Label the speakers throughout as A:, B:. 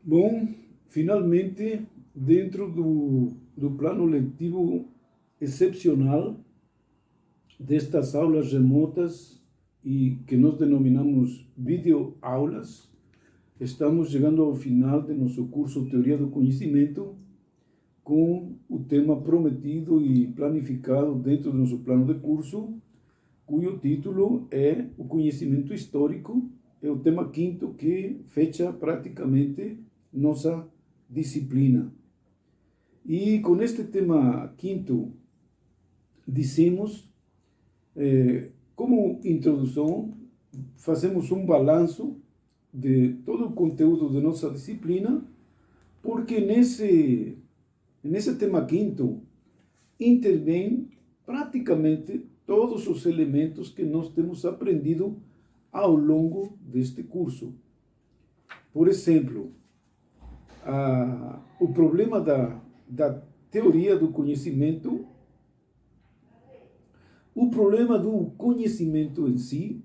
A: Bom, finalmente, dentro do plano letivo excepcional destas aulas remotas e que nós denominamos videoaulas, estamos chegando ao final de nosso curso Teoria do Conhecimento com o tema prometido e planificado dentro do nosso plano de curso, cujo título é o conhecimento histórico. É o tema quinto que fecha praticamente nossa disciplina. E com este tema quinto, dizemos, como introdução, fazemos um balanço de todo o conteúdo de nossa disciplina, porque nesse tema quinto intervém praticamente todos os elementos que nós temos aprendido ao longo deste curso. Por exemplo, o problema da teoria do conhecimento, o problema do conhecimento em si,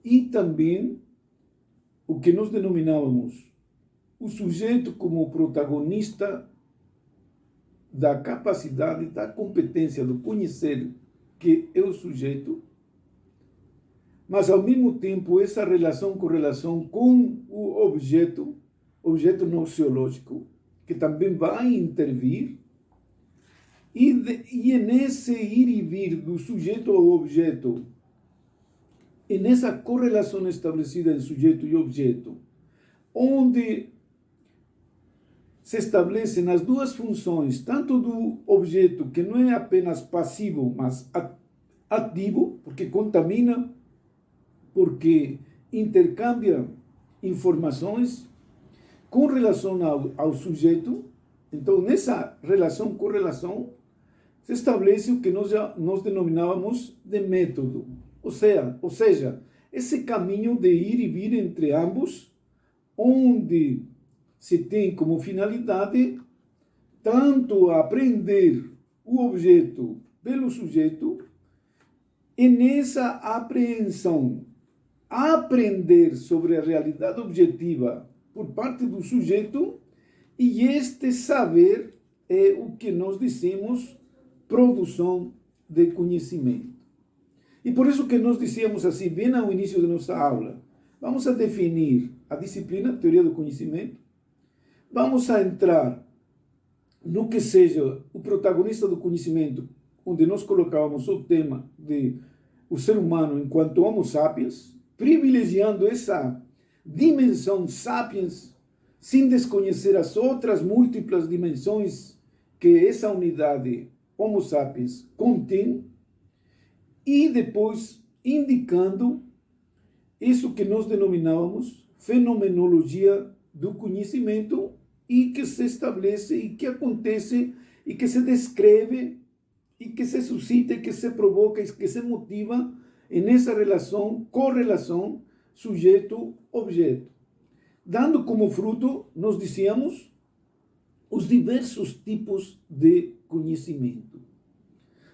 A: e também o que nós denominávamos o sujeito como protagonista da capacidade, da competência do conhecer, que é o sujeito, mas ao mesmo tempo essa correlação com o objeto noxiológico, que também vai intervir, e é nesse ir e vir do sujeito ao objeto, e nessa correlação estabelecida de sujeito e objeto, onde se estabelecem as duas funções, tanto do objeto, que não é apenas passivo, mas ativo, porque contamina, porque intercambia informações, com relação ao sujeito. Então, nessa correlação, se estabelece o que nós denominávamos de método. Ou seja, esse caminho de ir e vir entre ambos, onde se tem como finalidade tanto aprender o objeto pelo sujeito, e nessa apreensão, aprender sobre a realidade objetiva por parte do sujeito, e este saber é o que nós dizemos produção de conhecimento. E por isso que nós dizíamos assim, bem ao início da nossa aula, vamos a definir a disciplina, teoria do conhecimento, vamos a entrar no que seja o protagonista do conhecimento, onde nós colocávamos o tema de o ser humano enquanto Homo sapiens, privilegiando essa dimensão sapiens, sem desconhecer as outras múltiplas dimensões que essa unidade Homo sapiens contém, e depois indicando isso que nós denominávamos fenomenologia do conhecimento, e que se estabelece, e que acontece, e que se descreve, e que se suscita, e que se provoca, e que se motiva nessa correlação sujeito-objeto, dando como fruto, nós dizíamos, os diversos tipos de conhecimento,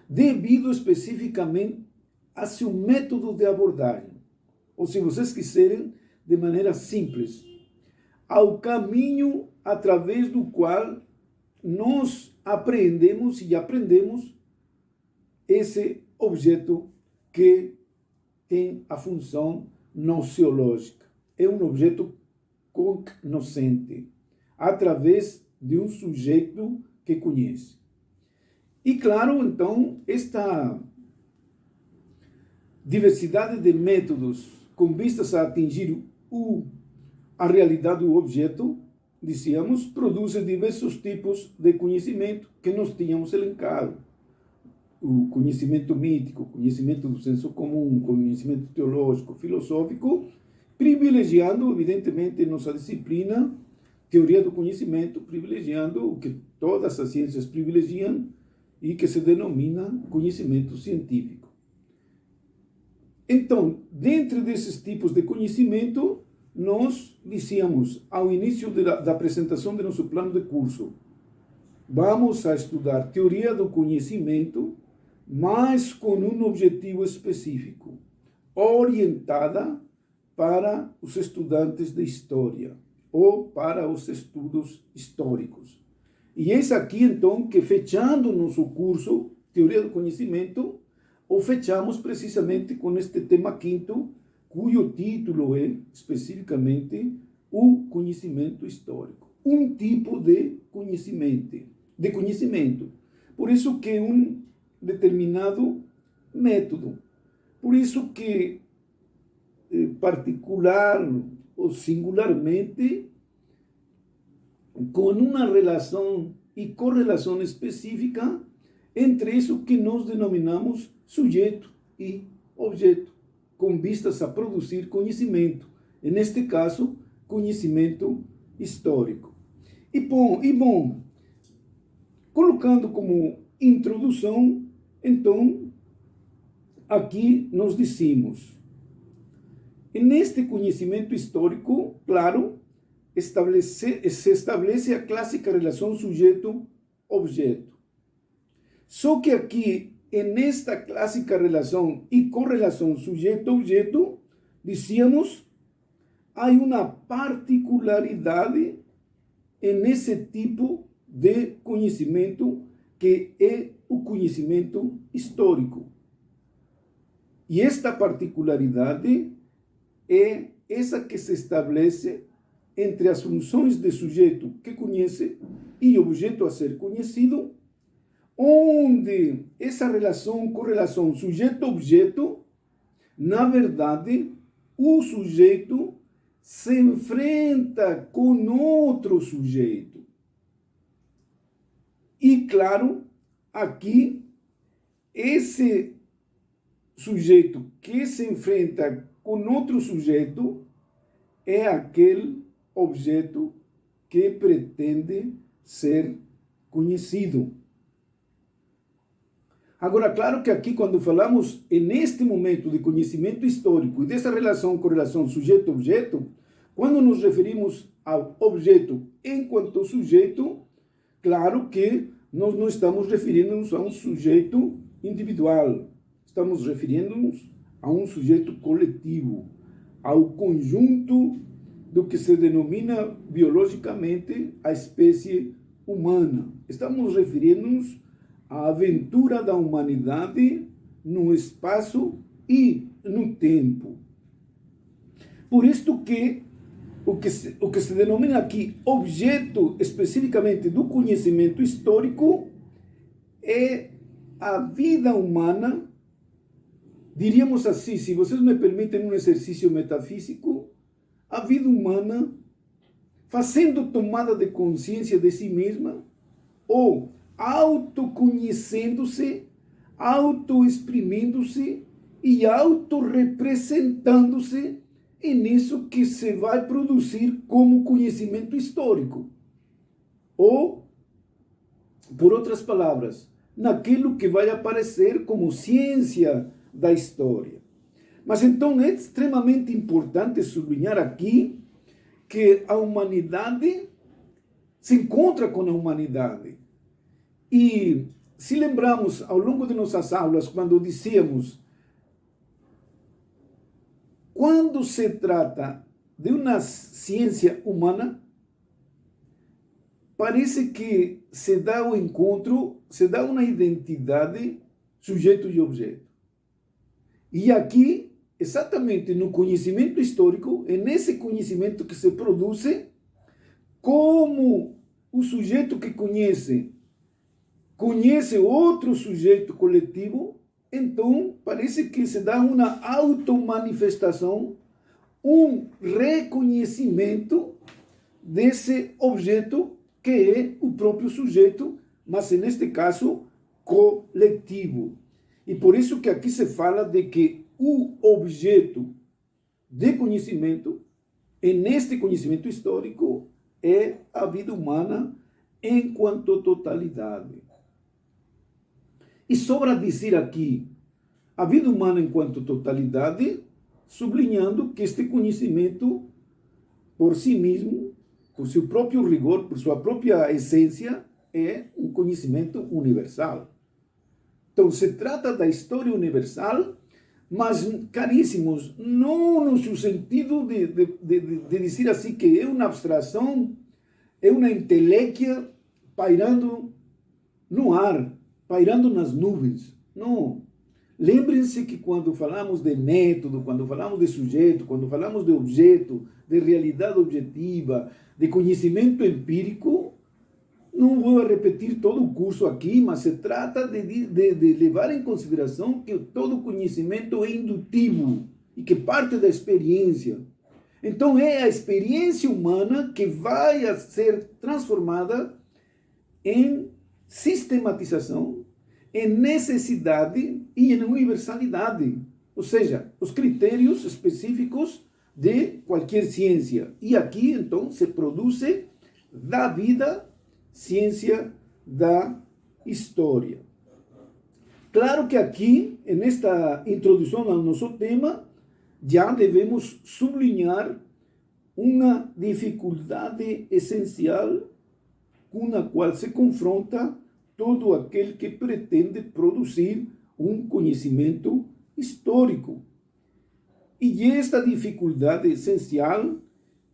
A: devido especificamente a seu método de abordagem, ou, se vocês quiserem, de maneira simples, ao caminho através do qual nós aprendemos esse objeto que tem a função noxiológica. É um objeto cognoscente, através de um sujeito que conhece. E claro, então, esta diversidade de métodos com vistas a atingir a realidade do objeto, dizíamos, produz diversos tipos de conhecimento que nós tínhamos elencado. O conhecimento mítico, conhecimento do senso comum, conhecimento teológico, filosófico, privilegiando, evidentemente, nossa disciplina, teoria do conhecimento, privilegiando o que todas as ciências privilegiam e que se denomina conhecimento científico. Então, dentro desses tipos de conhecimento, nós dizíamos, ao início da apresentação do nosso plano de curso, vamos a estudar teoria do conhecimento, mas com um objetivo específico, orientada para os estudantes de história, ou para os estudos históricos. E é aqui, então, que fechando nosso curso, Teoria do Conhecimento, o fechamos precisamente com este tema quinto, cujo título é, especificamente, o conhecimento histórico. Um tipo de conhecimento. Por isso que um determinado método. Por isso que, particular ou singularmente, com uma relação e correlação específica entre isso que nós denominamos sujeito e objeto, com vistas a produzir conhecimento, e neste caso, conhecimento histórico. E bom, colocando como introdução, então, aqui nós dissemos, neste conhecimento histórico, claro, se estabelece a clássica relação sujeito-objeto. Só que aqui, nesta clássica relação e correlação sujeito-objeto, dizíamos, há uma particularidade nesse tipo de conhecimento que é o conhecimento histórico. E esta particularidade é essa que se estabelece entre as funções de sujeito que conhece e objeto a ser conhecido, onde essa relação, correlação sujeito-objeto, na verdade, o sujeito se enfrenta com outro sujeito. E, claro, aqui, esse sujeito que se enfrenta com outro sujeito é aquele objeto que pretende ser conhecido. Agora, claro que aqui, quando falamos neste momento de conhecimento histórico e dessa relação com relação sujeito-objeto, quando nos referimos ao objeto enquanto sujeito, claro que nós não estamos referindo-nos a um sujeito individual, estamos referindo-nos a um sujeito coletivo, ao conjunto do que se denomina biologicamente a espécie humana. Estamos referindo-nos à aventura da humanidade no espaço e no tempo. Por isto que o que se denomina aqui objeto especificamente do conhecimento histórico é a vida humana, diríamos assim, se vocês me permitem um exercício metafísico, a vida humana fazendo tomada de consciência de si mesma ou autoconhecendo-se, autoexprimindo-se e autorrepresentando-se, é nisso que se vai produzir como conhecimento histórico. Ou, por outras palavras, naquilo que vai aparecer como ciência da história. Mas então é extremamente importante sublinhar aqui que a humanidade se encontra com a humanidade. E se lembramos ao longo de nossas aulas, quando dizíamos, quando se trata de uma ciência humana, parece que se dá o encontro, se dá uma identidade sujeito e objeto. E aqui, exatamente no conhecimento histórico, é nesse conhecimento que se produz como o sujeito que conhece outro sujeito coletivo, então parece que se dá uma automanifestação, um reconhecimento desse objeto que é o próprio sujeito, mas neste caso coletivo. E por isso que aqui se fala de que o objeto de conhecimento, e neste conhecimento histórico, é a vida humana enquanto totalidade. E sobra dizer aqui, a vida humana enquanto totalidade, sublinhando que este conhecimento, por si mesmo, por seu próprio rigor, por sua própria essência, é um conhecimento universal. Então, se trata da história universal, mas, caríssimos, não no sentido de dizer assim que é uma abstração, é uma inteléquia pairando no ar, pairando nas nuvens. Não. Lembrem-se que quando falamos de método, quando falamos de sujeito, quando falamos de objeto, de realidade objetiva, de conhecimento empírico, não vou repetir todo o curso aqui, mas se trata de levar em consideração que todo conhecimento é indutivo e que parte da experiência. Então é a experiência humana que vai a ser transformada em sistematização, em necessidade e em universalidade. Ou seja, os critérios específicos de qualquer ciência. E aqui, então, se produz da vida ciência da história. Claro que aqui, nesta introdução ao nosso tema, já devemos sublinhar uma dificuldade essencial com a qual se confronta todo aquele que pretende produzir um conhecimento histórico. E esta dificuldade essencial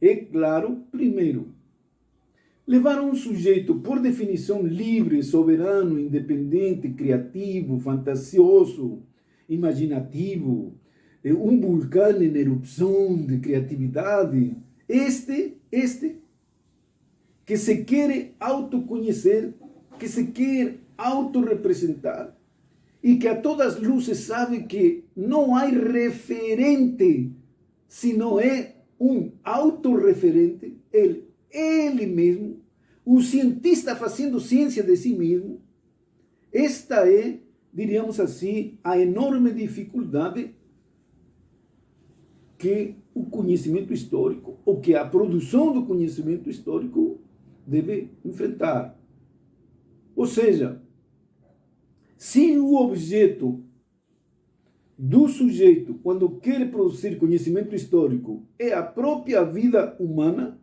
A: é, claro, primeiro, levar um sujeito, por definição, livre, soberano, independente, criativo, fantasioso, imaginativo, um vulcão em erupção de criatividade, este que se quer autoconhecer, que se quer autorrepresentar, e que a todas luzes sabe que não há referente se não é um autorreferente, ele mesmo, o cientista fazendo ciência de si mesmo. Esta é, diríamos assim, a enorme dificuldade que o conhecimento histórico, ou que a produção do conhecimento histórico deve enfrentar. Ou seja, se o objeto do sujeito, quando quer produzir conhecimento histórico, é a própria vida humana,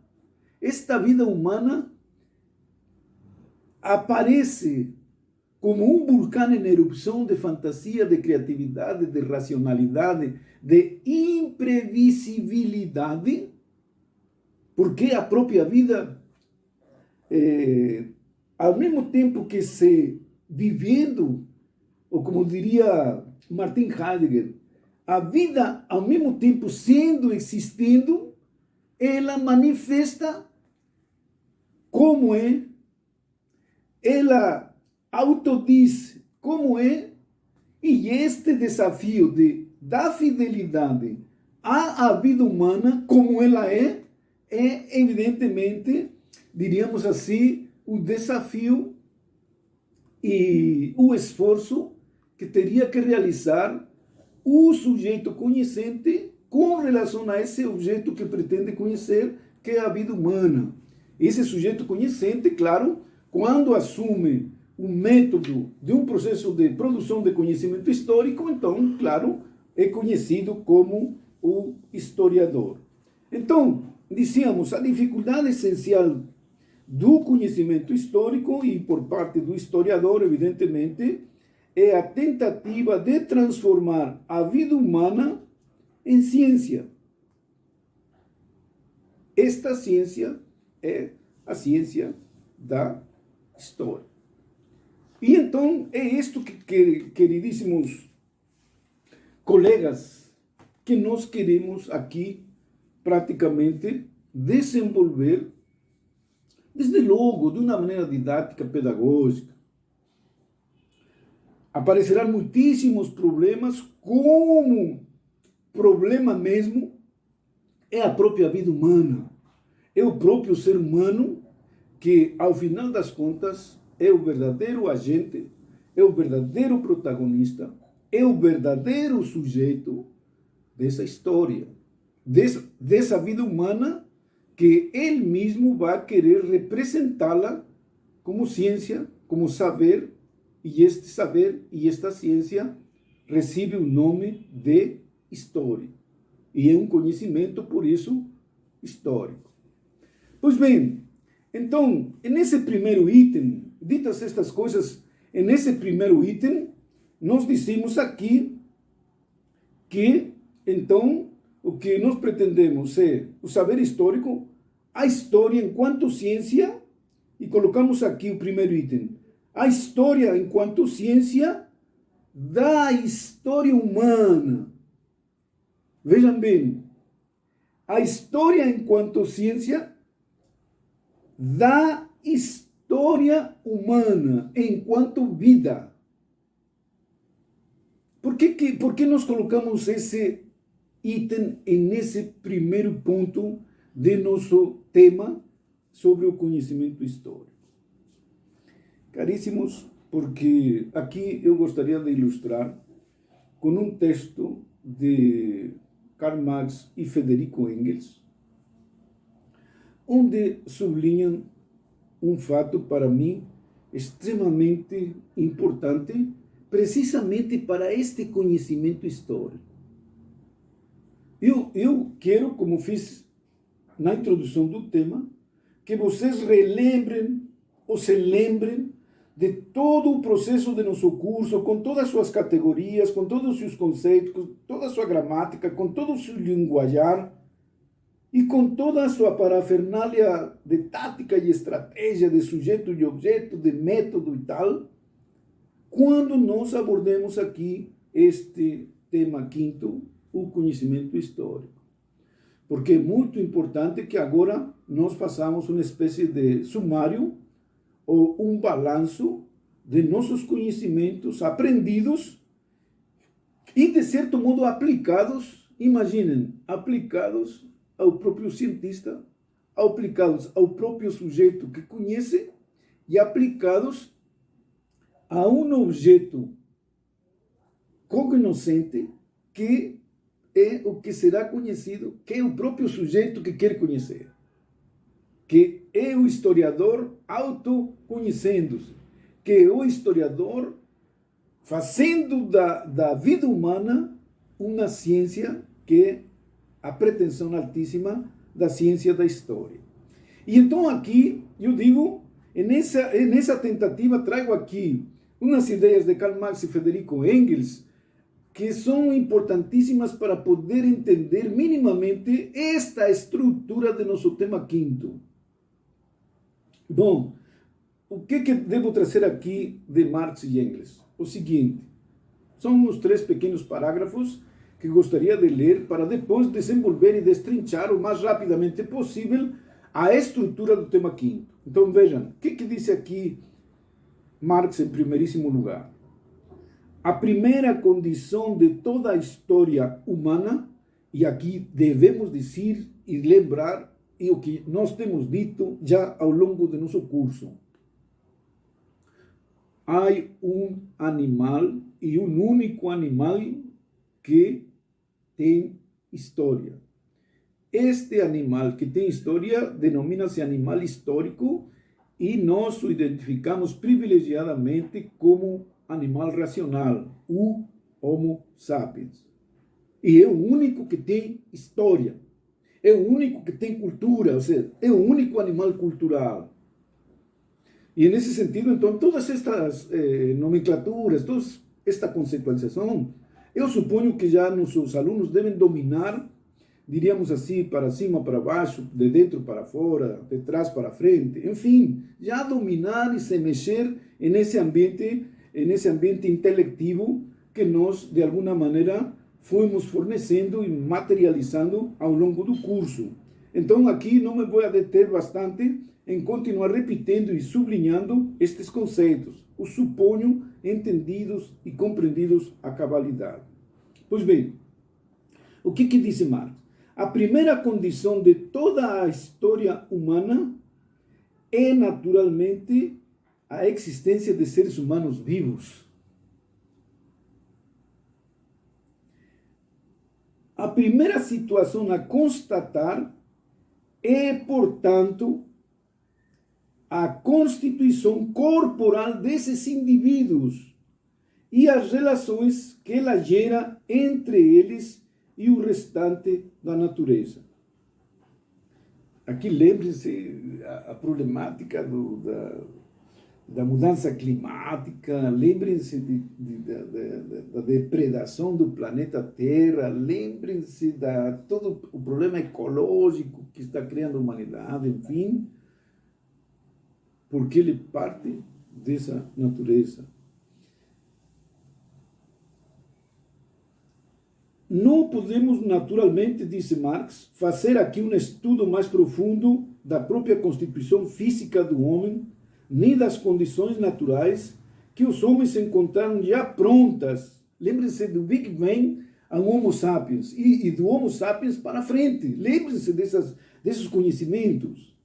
A: esta vida humana aparece como um vulcão em erupção de fantasia, de criatividade, de racionalidade, de imprevisibilidade, porque a própria vida, ao mesmo tempo que se vivendo, ou como diria Martin Heidegger, a vida ao mesmo tempo sendo, existindo, ela manifesta como é, ela autodiz como é, e este desafio da fidelidade à vida humana como ela é evidentemente, diríamos assim, o desafio e o esforço que teria que realizar o sujeito conhecente com relação a esse objeto que pretende conhecer, que é a vida humana. Esse sujeito conhecente, claro, quando assume o método de um processo de produção de conhecimento histórico, então, claro, é conhecido como o historiador. Então, dizíamos, a dificuldade essencial do conhecimento histórico e por parte do historiador, evidentemente, é a tentativa de transformar a vida humana em ciência. Esta ciência é a ciência da história. E então é isto que queridíssimos colegas, que nós queremos aqui praticamente desenvolver, desde logo, de uma maneira didática, pedagógica. Aparecerão muitíssimos problemas, como problema mesmo é a própria vida humana. É o próprio ser humano que, ao final das contas, é o verdadeiro agente, é o verdadeiro protagonista, é o verdadeiro sujeito dessa história, dessa vida humana que ele mesmo vai querer representá-la como ciência, como saber, e este saber e esta ciência recebe o nome de história. E é um conhecimento, por isso, histórico. Pois bem, então, nesse primeiro item, ditas estas coisas, nesse primeiro item, nós dissemos aqui que, então, o que nós pretendemos é o saber histórico, a história enquanto ciência, e colocamos aqui o primeiro item, a história enquanto ciência da história humana. Vejam bem, a história enquanto ciência da história humana enquanto vida. Por que nós colocamos esse item nesse primeiro ponto de nosso tema sobre o conhecimento histórico? Caríssimos, porque aqui eu gostaria de ilustrar com um texto de Karl Marx e Federico Engels, onde sublinham um fato para mim extremamente importante, precisamente para este conhecimento histórico. Eu quero, como fiz na introdução do tema, que vocês relembrem ou se lembrem de todo o processo de nosso curso, com todas as suas categorias, com todos os seus conceitos, com toda a sua gramática, com todo o seu linguajar e com toda a sua parafernália de tática e estratégia, de sujeito e objeto, de método e tal, quando nós abordemos aqui este tema quinto, o conhecimento histórico. Porque é muito importante que agora nós façamos uma espécie de sumário ou um balanço de nossos conhecimentos aprendidos e, de certo modo, aplicados, imaginem, aplicados ao próprio cientista, aplicados ao próprio sujeito que conhece e aplicados a um objeto cognoscente que é o que será conhecido, que é o próprio sujeito que quer conhecer, que é o historiador autoconhecendo-se, que é o historiador fazendo da vida humana uma ciência que é a pretensão altíssima da ciência da história. E então aqui, eu digo, nessa tentativa, trago aqui umas ideias de Karl Marx e Federico Engels, que são importantíssimas para poder entender minimamente esta estrutura de nosso tema quinto. Bom, o que devo trazer aqui de Marx e Engels? O seguinte, são uns 3 pequenos parágrafos que gostaria de ler para depois desenvolver e destrinchar o mais rapidamente possível a estrutura do tema quinto. Então vejam, o que diz aqui Marx em primeiríssimo lugar? A primeira condição de toda a história humana, e aqui devemos dizer e lembrar e o que nós temos dito já ao longo do nosso curso. Há um animal, e um único animal, que tem história. Este animal que tem história denomina-se animal histórico e nós o identificamos privilegiadamente como animal racional, o Homo sapiens. E é o único que tem história. É o único que tem cultura, ou seja, é o único animal cultural. E nesse sentido, então, todas estas nomenclaturas, toda esta conceitualização, eu suponho que já nossos alunos devem dominar, diríamos assim, para cima, para baixo, de dentro para fora, de trás para frente, enfim, já dominar e se mexer nesse ambiente intelectivo que nós, de alguma maneira, fomos fornecendo e materializando ao longo do curso. Então, aqui não me vou deter bastante em continuar repetindo e sublinhando estes conceitos, os suponho entendidos e compreendidos à cabalidade. Pois bem, o que diz Marx? A primeira condição de toda a história humana é, naturalmente, a existência de seres humanos vivos. A primeira situação a constatar é, portanto, a constituição corporal desses indivíduos e as relações que ela gera entre eles e o restante da natureza. Aqui lembre-se a problemática da mudança climática, lembrem-se da depredação do planeta Terra, lembrem-se de todo o problema ecológico que está criando a humanidade, enfim, porque ele parte dessa natureza. Não podemos, naturalmente, disse Marx, fazer aqui um estudo mais profundo da própria constituição física do homem, nem das condições naturais que os homens encontraram já prontas. Lembre-se do Big Bang ao Homo sapiens e do Homo sapiens para frente. Lembre-se desses conhecimentos.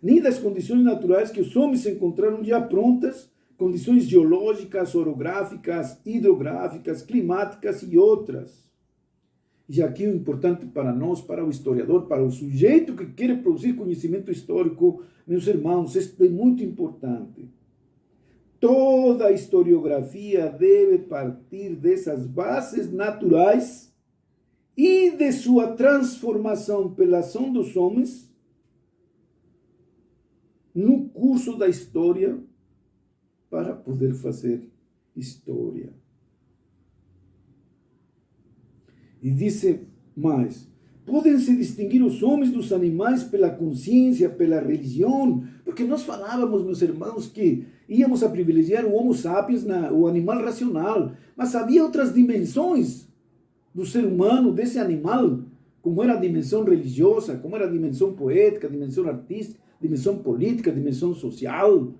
A: Nem das condições naturais que os homens encontraram já prontas, condições geológicas, orográficas, hidrográficas, climáticas e outras. E aqui o importante para nós, para o historiador, para o sujeito que quer produzir conhecimento histórico, meus irmãos, isto é muito importante. Toda a historiografia deve partir dessas bases naturais e de sua transformação pela ação dos homens no curso da história para poder fazer história. E disse mais, podem-se distinguir os homens dos animais pela consciência, pela religião, porque nós falávamos, meus irmãos, que íamos a privilegiar o Homo sapiens, o animal racional, mas havia outras dimensões do ser humano, desse animal, como era a dimensão religiosa, como era a dimensão poética, a dimensão artística, a dimensão política, a dimensão social,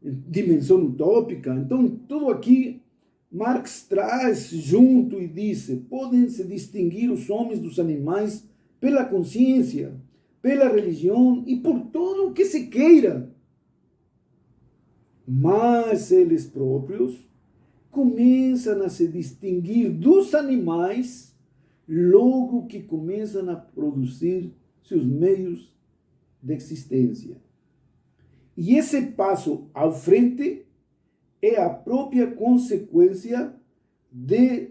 A: dimensão utópica. Então, tudo aqui Marx traz junto e disse, podem-se distinguir os homens dos animais pela consciência, pela religião e por tudo o que se queira. Mas eles próprios começam a se distinguir dos animais logo que começam a produzir seus meios de existência. E esse passo ao frente é a própria consequência de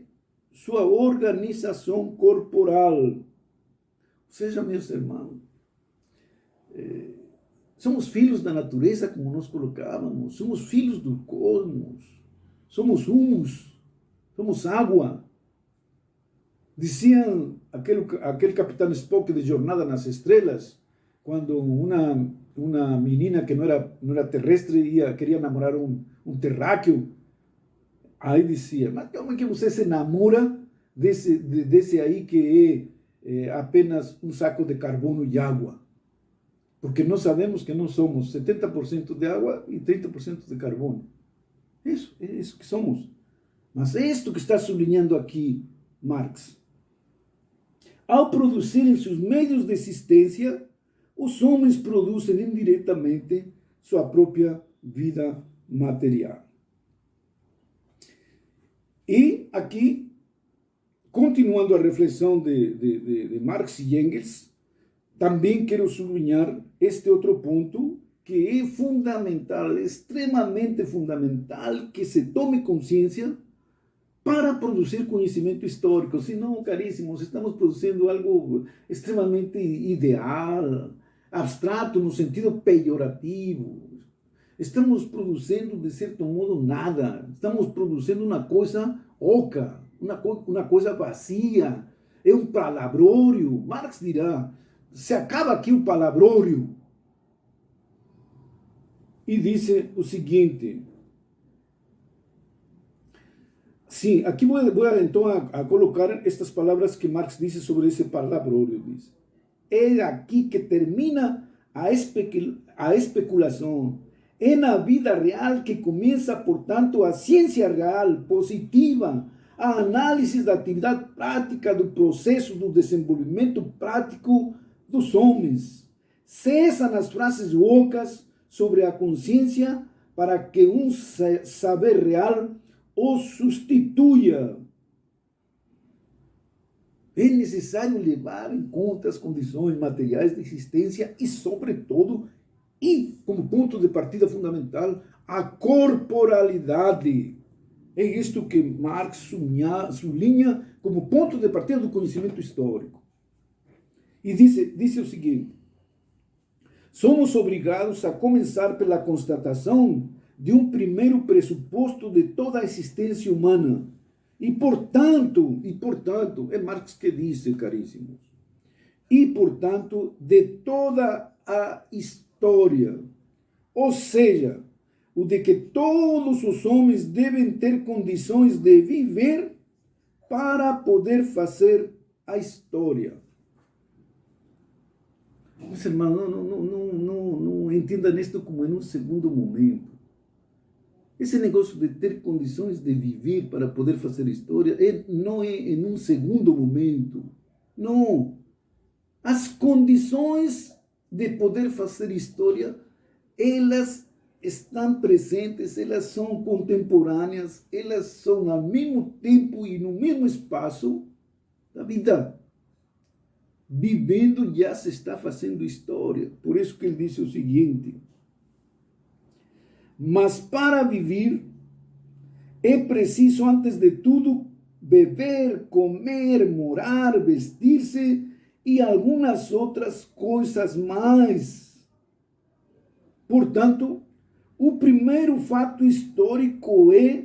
A: sua organização corporal. Ou seja, meus irmãos, somos filhos da natureza, como nós colocávamos, somos filhos do cosmos, somos humus, somos água. Diziam aquele Capitão Spock de Jornada nas Estrelas, quando uma menina que não era terrestre queria namorar um terráqueo, aí dizia, mas como é que você se namora desse aí que é apenas um saco de carbono e água? Porque nós sabemos que nós somos 70% de água e 30% de carbono. É isso que somos. Mas é isto que está sublinhando aqui Marx. Ao produzirem seus meios de existência, os homens produzem indiretamente sua própria vida material. E aqui, continuando a reflexão de Marx e Engels, também quero sublinhar este outro ponto que é fundamental, extremamente fundamental, que se tome consciência para produzir conhecimento histórico. Senão, caríssimos, estamos produzindo algo extremamente ideal, abstrato no sentido pejorativo. Estamos produzindo, de certo modo, nada. Estamos produzindo uma coisa oca, uma coisa vazia. É um palavrôrio. Marx dirá, se acaba aqui o palavrôrio. E disse o seguinte, sim, aqui vou então a colocar estas palavras que Marx disse sobre esse palavrôrio. Diz, é aqui que termina a especulação. É na vida real que começa, portanto, a ciência real, positiva, a análise da atividade prática, do processo do desenvolvimento prático dos homens. Cessam as frases ocas sobre a consciência para que um saber real o substitua. É necessário levar em conta as condições materiais de existência e, sobretudo, e como ponto de partida fundamental, a corporalidade. É isto que Marx sublinha como ponto de partida do conhecimento histórico. E disse o seguinte, somos obrigados a começar pela constatação de um primeiro pressuposto de toda a existência humana. E portanto, é Marx que disse, caríssimos, e portanto, de toda a história. Ou seja, o de que todos os homens devem ter condições de viver para poder fazer a história. Meus irmãos, não entendam isto como em um segundo momento. Esse negócio de ter condições de viver para poder fazer história não é em um segundo momento. Não. As condições de poder fazer história, elas estão presentes, elas são contemporâneas, elas são ao mesmo tempo e no mesmo espaço da vida. Vivendo já se está fazendo história. Por isso que ele disse o seguinte: mas para viver é preciso, antes de tudo, beber, comer, morar, vestir-se e algumas outras coisas mais. Portanto, o primeiro fato histórico é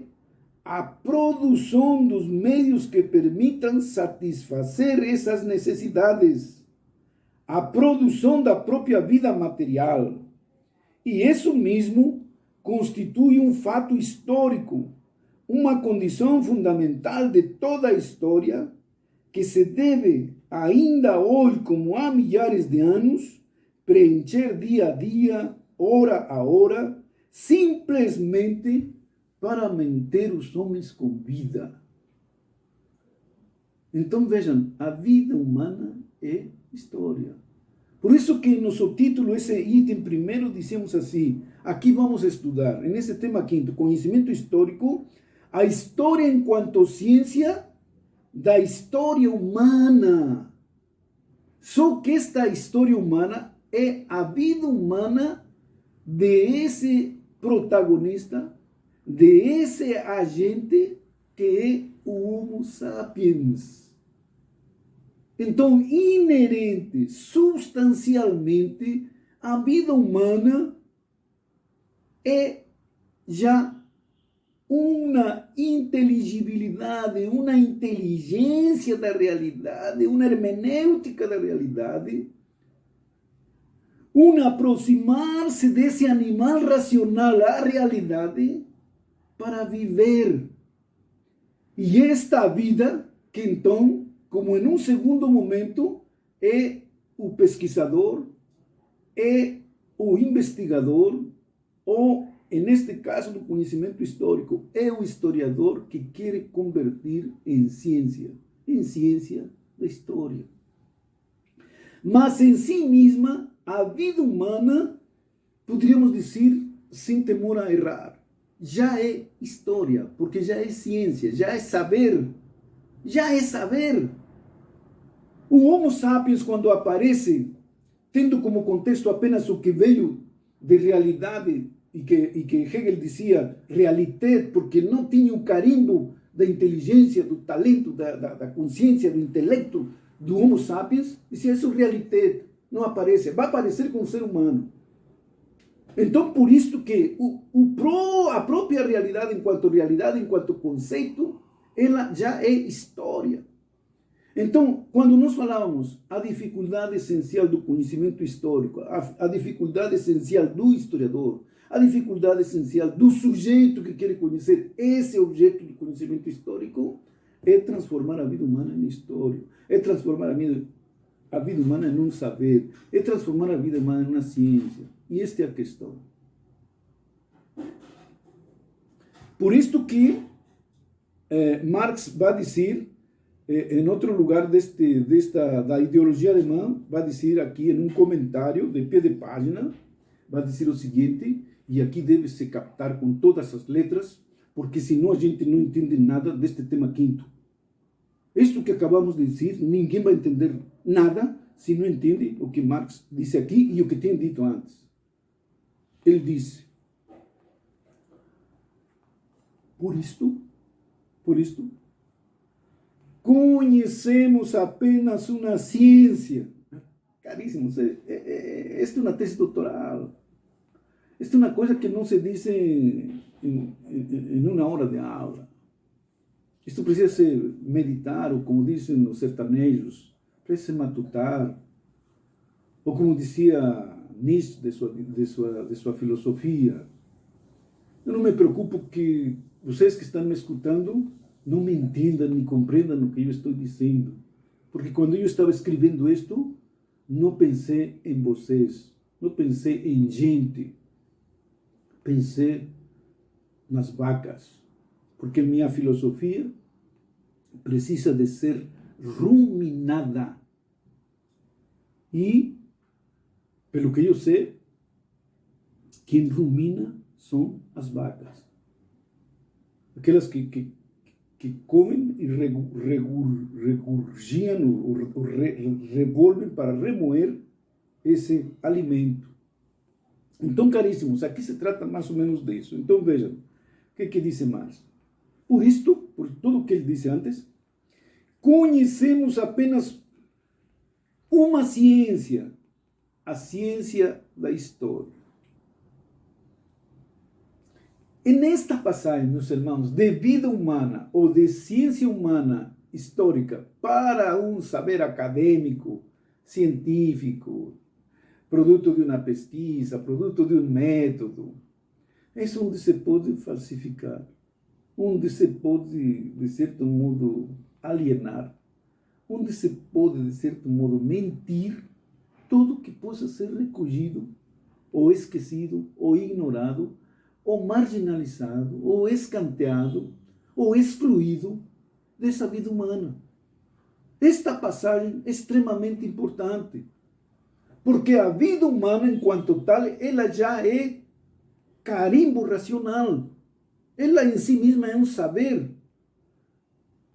A: a produção dos meios que permitam satisfazer essas necessidades, a produção da própria vida material. E isso mesmo constitui um fato histórico, uma condição fundamental de toda a história, que se deve, ainda hoje como há milhares de anos, preencher dia a dia, hora a hora, simplesmente para manter os homens com vida. Então vejam, a vida humana é história. Por isso que nosso título, esse item primeiro, dizemos assim, aqui vamos estudar, nesse tema quinto, conhecimento histórico, a história enquanto ciência da história humana. Só que esta história humana é a vida humana de esse protagonista, de esse agente que é o Homo sapiens. Então, inerente, substancialmente, a vida humana é já uma inteligibilidade, uma inteligência da realidade, uma hermenêutica da realidade, um aproximar-se desse animal racional à realidade para viver. E esta vida, que então, como em um segundo momento, é o pesquisador, é o investigador, ou, neste caso do conhecimento histórico, é o historiador que quer converter em ciência da história. Mas em si mesma, a vida humana, poderíamos dizer, sem temor a errar, já é história, porque já é ciência, já é saber. Já é saber. O Homo sapiens, quando aparece, tendo como contexto apenas o que veio de realidade, e que Hegel dizia realité, porque não tinha o carimbo da inteligência, do talento, da consciência, do intelecto do Homo sapiens, dizia isso realité, não aparece, vai aparecer com o ser humano. Então, por isso que a própria realidade, enquanto conceito, ela já é história. Então, quando nós falávamos a dificuldade essencial do conhecimento histórico, a dificuldade essencial do historiador, a dificuldade essencial do sujeito que quer conhecer esse objeto de conhecimento histórico, é transformar a vida humana em história, é transformar a vida humana em um saber, é transformar a vida humana em uma ciência. E esta é a questão. Por isto que Marx vai dizer, em outro lugar da ideologia alemã, vai dizer aqui em um comentário de pé de página, vai dizer o seguinte, e aqui deve se captar com todas as letras, porque senão a gente não entende nada deste tema quinto. Isto que acabamos de dizer, ninguém vai entender nada se não entende o que Marx disse aqui e o que tem dito antes. Ele disse, por isto, conhecemos apenas uma ciência. Caríssimos, esta é uma tese doutoral. Esta é uma coisa que não se diz em uma hora de aula. Isto precisa se meditar, ou como dizem os sertanejos, precisa se matutar. Ou como dizia Nietzsche de sua filosofia. Eu não me preocupo que vocês que estão me escutando não me entendam nem compreendam o que eu estou dizendo. Porque quando eu estava escrevendo isto, não pensei em vocês, não pensei em gente, pensei nas vacas. Porque minha filosofia precisa de ser ruminada. E, pelo que eu sei, quem rumina são as vacas. Aquelas que comem e regurgiam ou revolvem para remoer esse alimento. Então, caríssimos, aqui se trata mais ou menos disso. Então, vejam, o que diz mais? Por isto, por tudo o que ele disse antes, conhecemos apenas uma ciência, a ciência da história. E nesta passagem, meus irmãos, de vida humana ou de ciência humana histórica para um saber acadêmico, científico, produto de uma pesquisa, produto de um método, é onde se pode falsificar, onde se pode, de certo modo, alienar, onde se pode, de certo modo, mentir, tudo que possa ser recolhido, ou esquecido, ou ignorado, ou marginalizado, ou escanteado, ou excluído dessa vida humana. Esta passagem é extremamente importante, porque a vida humana, enquanto tal, ela já é carimbo racional. Ela em si mesma é um saber.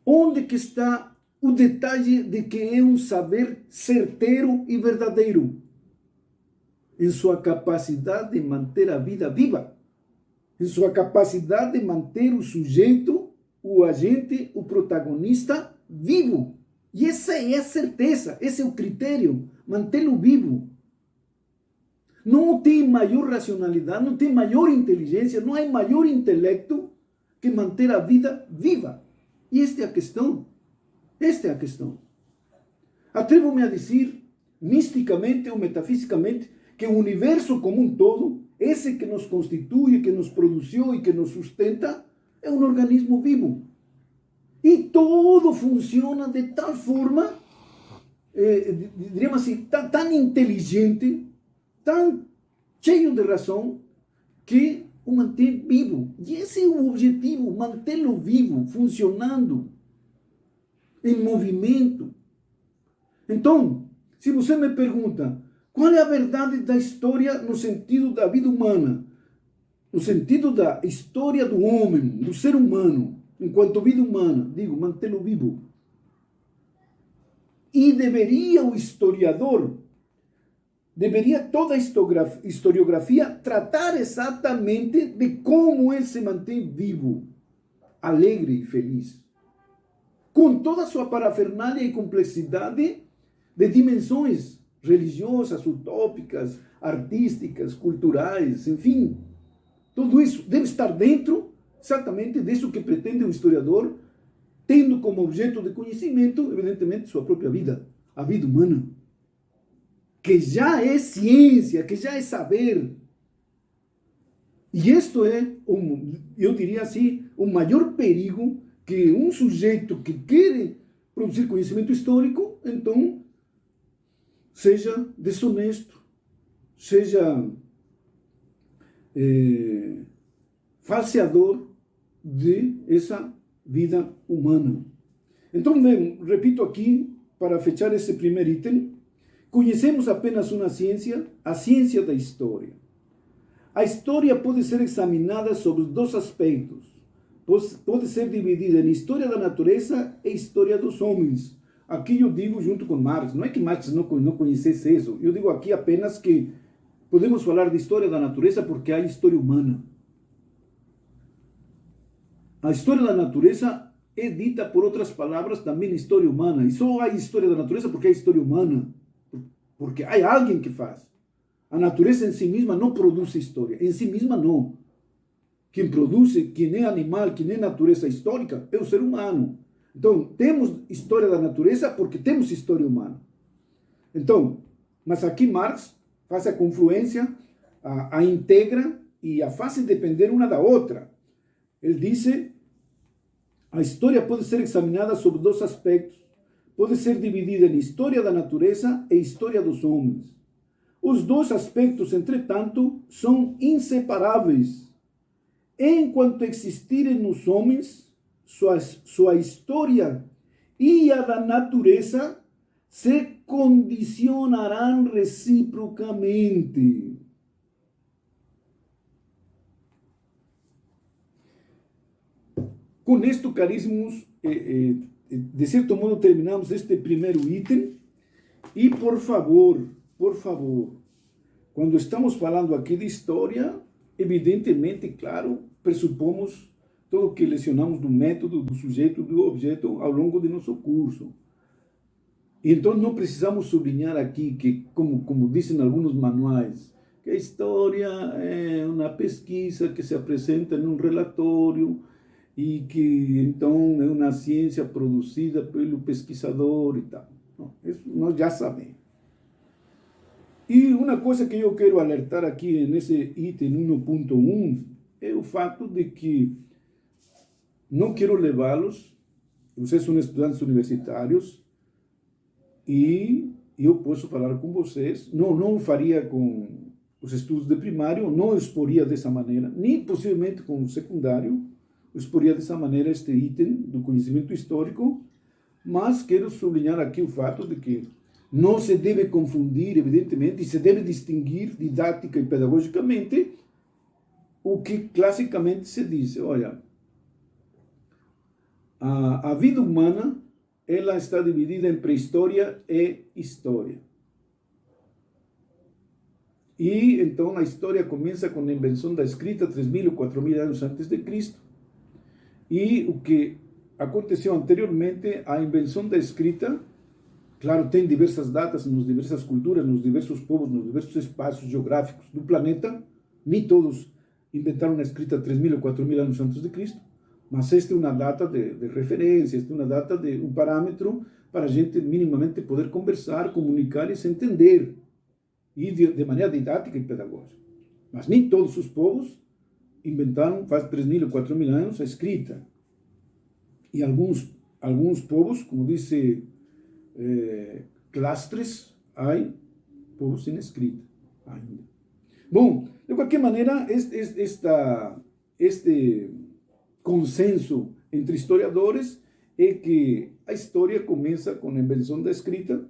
A: Onde que está o detalhe de que é um saber certeiro e verdadeiro? Em sua capacidade de manter a vida viva. Em sua capacidade de manter o sujeito, o agente, o protagonista vivo. E essa é a certeza, esse é o critério, mantê-lo vivo. Não tem maior racionalidade, não tem maior inteligência, não há maior intelecto que manter a vida viva. E esta é a questão. Esta é a questão. Atrevo-me a dizer, misticamente ou metafisicamente, que o universo como um todo, esse que nos constitui, que nos produziu e que nos sustenta, é um organismo vivo. E todo funciona de tal forma, diríamos assim, tão inteligente, tão cheio de razão, que o mantém vivo. E esse é o objetivo, mantê-lo vivo, funcionando, em movimento. Então, se você me pergunta, qual é a verdade da história no sentido da vida humana? No sentido da história do homem, do ser humano, enquanto vida humana, digo, mantê-lo vivo. E deveria o historiador, deveria toda a historiografia tratar exatamente de como ele se mantém vivo, alegre e feliz. Com toda a sua parafernália e complexidade de dimensões religiosas, utópicas, artísticas, culturais, enfim. Tudo isso deve estar dentro exatamente disso que pretende o historiador, tendo como objeto de conhecimento, evidentemente, sua própria vida, a vida humana, que já é ciência, que já é saber. E isto é, eu diria assim, o maior perigo que um sujeito que quer produzir conhecimento histórico, então, seja desonesto, seja falseador de essa vida humana. Então, repito aqui, para fechar esse primeiro item, conhecemos apenas uma ciência, a ciência da história. A história pode ser examinada sobre dois aspectos. Pode ser dividida em história da natureza e história dos homens. Aqui eu digo junto com Marx, não é que Marx não conhecesse isso, eu digo aqui apenas que podemos falar de história da natureza porque há história humana. A história da natureza é dita, por outras palavras, também história humana. E só há história da natureza porque há história humana. Porque há alguém que faz. A natureza em si mesma não produz história. Em si mesma, não. Quem produz, quem é animal, quem é natureza histórica, é o ser humano. Então, temos história da natureza porque temos história humana. Então, mas aqui Marx faz a confluência, a integra e a faz depender uma da outra. Ele diz: a história pode ser examinada sob dois aspectos. Pode ser dividida em história da natureza e história dos homens. Os dois aspectos, entretanto, são inseparáveis. Enquanto existirem nos homens, sua história e a da natureza se condicionarão reciprocamente. Com isto, caríssimos, de certo modo terminamos este primeiro item. E, por favor, quando estamos falando aqui de história, evidentemente, claro, pressupomos todo o que lecionamos do método, do sujeito, do objeto ao longo de nosso curso. Então, não precisamos sublinhar aqui que, como dizem alguns manuais, que a história é uma pesquisa que se apresenta em um relatório e que, então, é uma ciência produzida pelo pesquisador e tal. Não, isso nós já sabemos. E uma coisa que eu quero alertar aqui nesse item 1.1 é o fato de que não quero levá-los, vocês são estudantes universitários, e eu posso falar com vocês, não faria com os estudos de primário, não exporia dessa maneira, nem possivelmente com o secundário, exporia dessa maneira este item do conhecimento histórico, mas quero sublinhar aqui o fato de que não se deve confundir, evidentemente, e se deve distinguir didática e pedagogicamente o que classicamente se diz. Olha, a vida humana, ela está dividida em pré-história e história. E então a história começa com a invenção da escrita 3.000 ou 4.000 anos antes de Cristo. E o que aconteceu anteriormente, a invenção da escrita, claro, tem diversas datas nas diversas culturas, nos diversos povos, nos diversos espaços geográficos do planeta. Nem todos inventaram a escrita 3.000 ou 4.000 anos antes de Cristo. Mas esta é uma data de referência, esta é uma data de um parâmetro para a gente minimamente poder conversar, comunicar e se entender, e de maneira didática e pedagógica. Mas nem todos os povos inventaram, faz 3.000 ou 4.000 anos, a escrita. E alguns povos, como disse Clastres, há povos sem escrita ainda. Bom, de qualquer maneira, este consenso entre historiadores é que a história começa com a invenção da escrita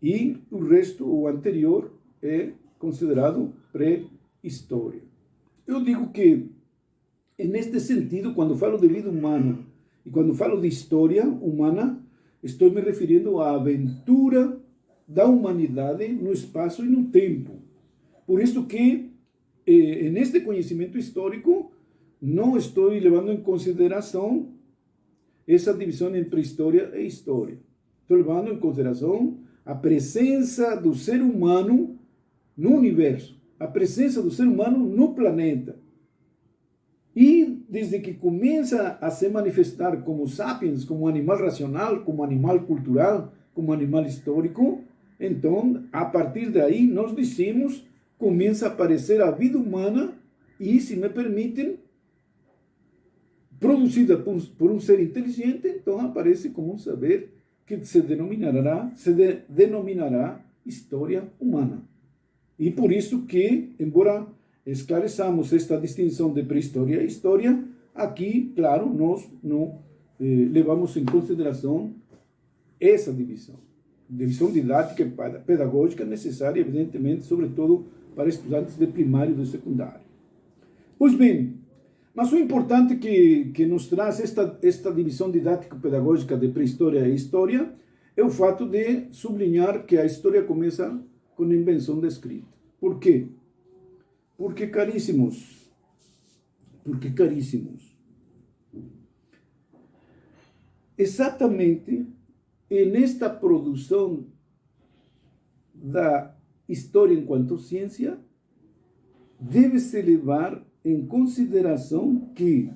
A: e o resto, o anterior, é considerado pré-história. Eu digo que, neste sentido, quando falo de vida humana e quando falo de história humana, estou me referindo à aventura da humanidade no espaço e no tempo. Por isso que, neste conhecimento histórico, não estou levando em consideração essa divisão entre história e história. Estou levando em consideração a presença do ser humano no universo, a presença do ser humano no planeta. E desde que começa a se manifestar como sapiens, como animal racional, como animal cultural, como animal histórico, então, a partir daí, nós dizemos, começa a aparecer a vida humana e, se me permitem, produzida por um ser inteligente, então aparece como um saber que se denominará história humana. E por isso que, embora esclareçamos esta distinção de pré-história e história, aqui, claro, nós não levamos em consideração essa divisão didática e pedagógica necessária, evidentemente, sobretudo para estudantes de primário e de secundário. Pois bem, mas o importante que nos traz esta divisão didático-pedagógica de pré-história e história é o fato de sublinhar que a história começa com a invenção da escrita. Por quê? Porque, caríssimos, exatamente nesta produção da história enquanto ciência, deve-se levar em consideração que,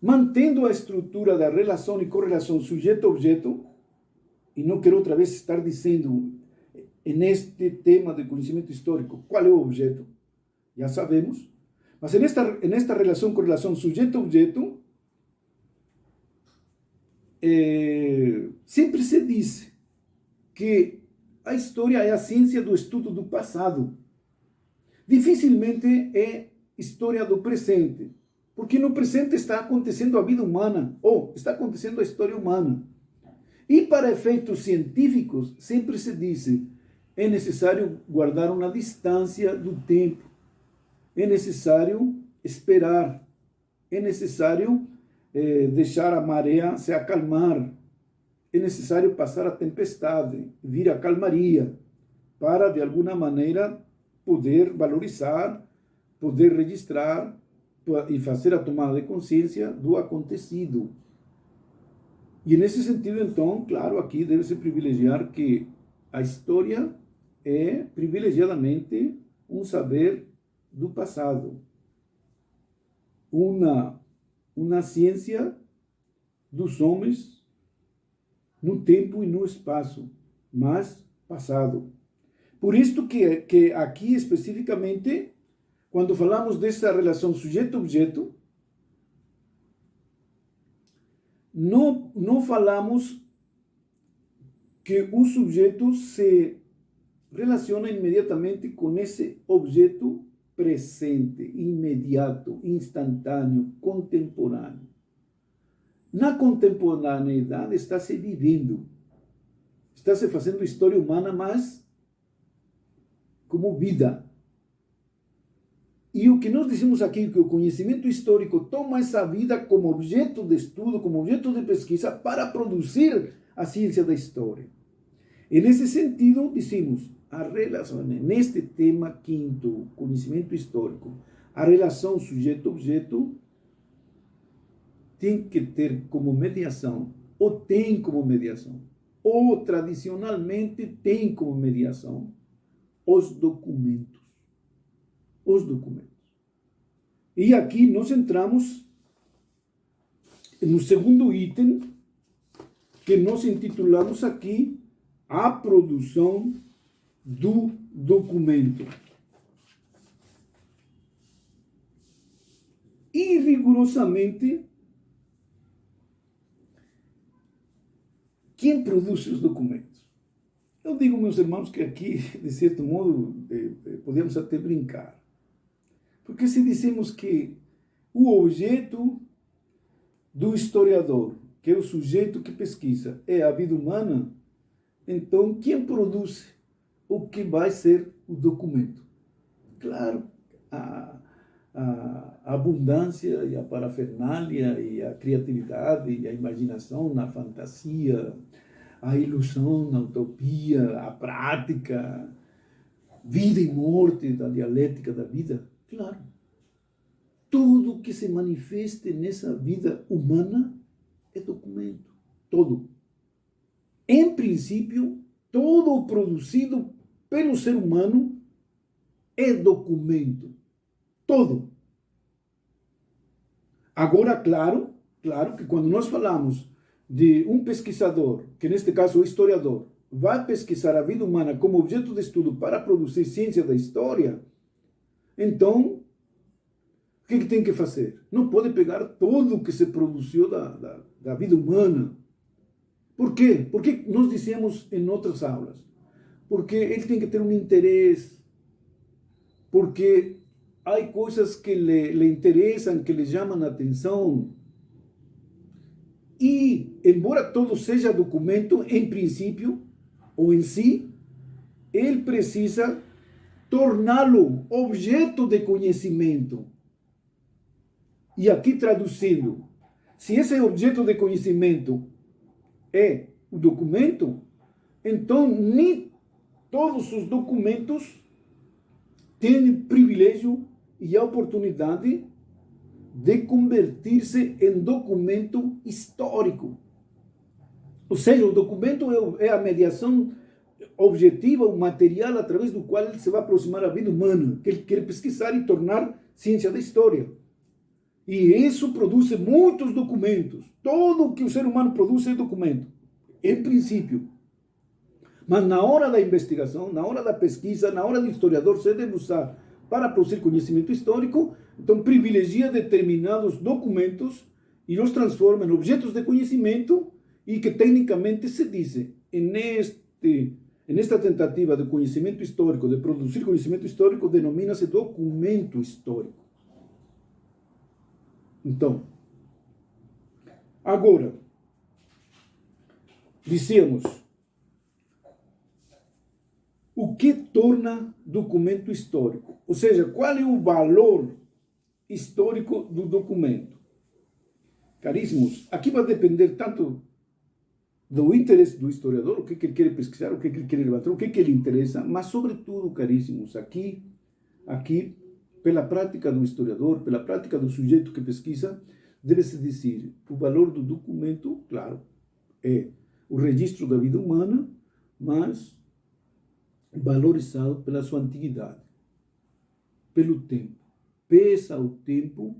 A: mantendo a estrutura da relação e correlação sujeito-objeto, e não quero outra vez estar dizendo, neste tema de conhecimento histórico, qual é o objeto, já sabemos, mas nesta relação, correlação sujeito-objeto, sempre se diz que a história é a ciência do estudo do passado. Dificilmente é história do presente, porque no presente está acontecendo a vida humana, ou está acontecendo a história humana. E para efeitos científicos, sempre se diz, é necessário guardar uma distância do tempo, é necessário esperar, é necessário deixar a maré se acalmar, é necessário passar a tempestade, vir a calmaria, para, de alguma maneira, poder valorizar, poder registrar e fazer a tomada de consciência do acontecido. E nesse sentido, então, claro, aqui deve-se privilegiar que a história é privilegiadamente um saber do passado, uma ciência dos homens no tempo e no espaço, mas passado. Por isso que aqui especificamente, quando falamos dessa relação sujeito-objeto, não falamos que o sujeito se relaciona imediatamente com esse objeto presente, imediato, instantâneo, contemporâneo. Na contemporaneidade está se vivendo, está se fazendo história humana, mas como vida. E o que nós dizemos aqui, que o conhecimento histórico toma essa vida como objeto de estudo, como objeto de pesquisa, para produzir a ciência da história. E nesse sentido, dizemos, a relação, neste tema quinto, conhecimento histórico, a relação sujeito-objeto tem que ter como mediação, ou tem como mediação, ou tradicionalmente tem como mediação, os documentos. Os documentos. E aqui nós entramos no segundo item, que nós intitulamos aqui a produção do documento. E rigorosamente, quem produz os documentos? Eu digo, meus irmãos, que aqui, de certo modo, podemos até brincar. Porque se dissemos que o objeto do historiador, que é o sujeito que pesquisa, é a vida humana, então quem produz o que vai ser o documento? Claro, a abundância e a parafernália e a criatividade e a imaginação na fantasia, a ilusão na utopia, a prática, vida e morte da dialética da vida. Claro, tudo que se manifeste nessa vida humana é documento. Todo. Em princípio, todo produzido pelo ser humano é documento. Todo. Agora, claro que quando nós falamos de um pesquisador, que neste caso é o historiador, vai pesquisar a vida humana como objeto de estudo para produzir ciência da história, então, o que tem que fazer? Não pode pegar tudo o que se produziu da vida humana. Por quê? Porque nós dissemos em outras aulas. Porque ele tem que ter um interesse. Porque há coisas que lhe interessam, que lhe chamam a atenção. E, embora todo seja documento, em princípio, ou em si, ele precisa torná-lo objeto de conhecimento. E aqui traduzindo, se esse objeto de conhecimento é o documento, então nem todos os documentos têm o privilégio e a oportunidade de convertir-se em documento histórico. Ou seja, o documento é a mediação objetiva, o material através do qual ele se vai aproximar à vida humana, que ele quer pesquisar e tornar ciência da história. E isso produz muitos documentos. Tudo o que o ser humano produz é documento, em princípio. Mas na hora da investigação, na hora da pesquisa, na hora do historiador se deve usar para produzir conhecimento histórico, então privilegia determinados documentos e os transforma em objetos de conhecimento e que tecnicamente se diz, nesta tentativa de conhecimento histórico, de produzir conhecimento histórico, denomina-se documento histórico. Então, agora, dizemos, o que torna documento histórico? Ou seja, qual é o valor histórico do documento? Caríssimos, aqui vai depender tanto do interesse do historiador, o que ele quer pesquisar, o que ele quer levantar, o que ele interessa, mas sobretudo, caríssimos, aqui, pela prática do historiador, pela prática do sujeito que pesquisa, deve-se dizer, o valor do documento, claro, é o registro da vida humana, mas valorizado pela sua antiguidade, pelo tempo. Pesa o tempo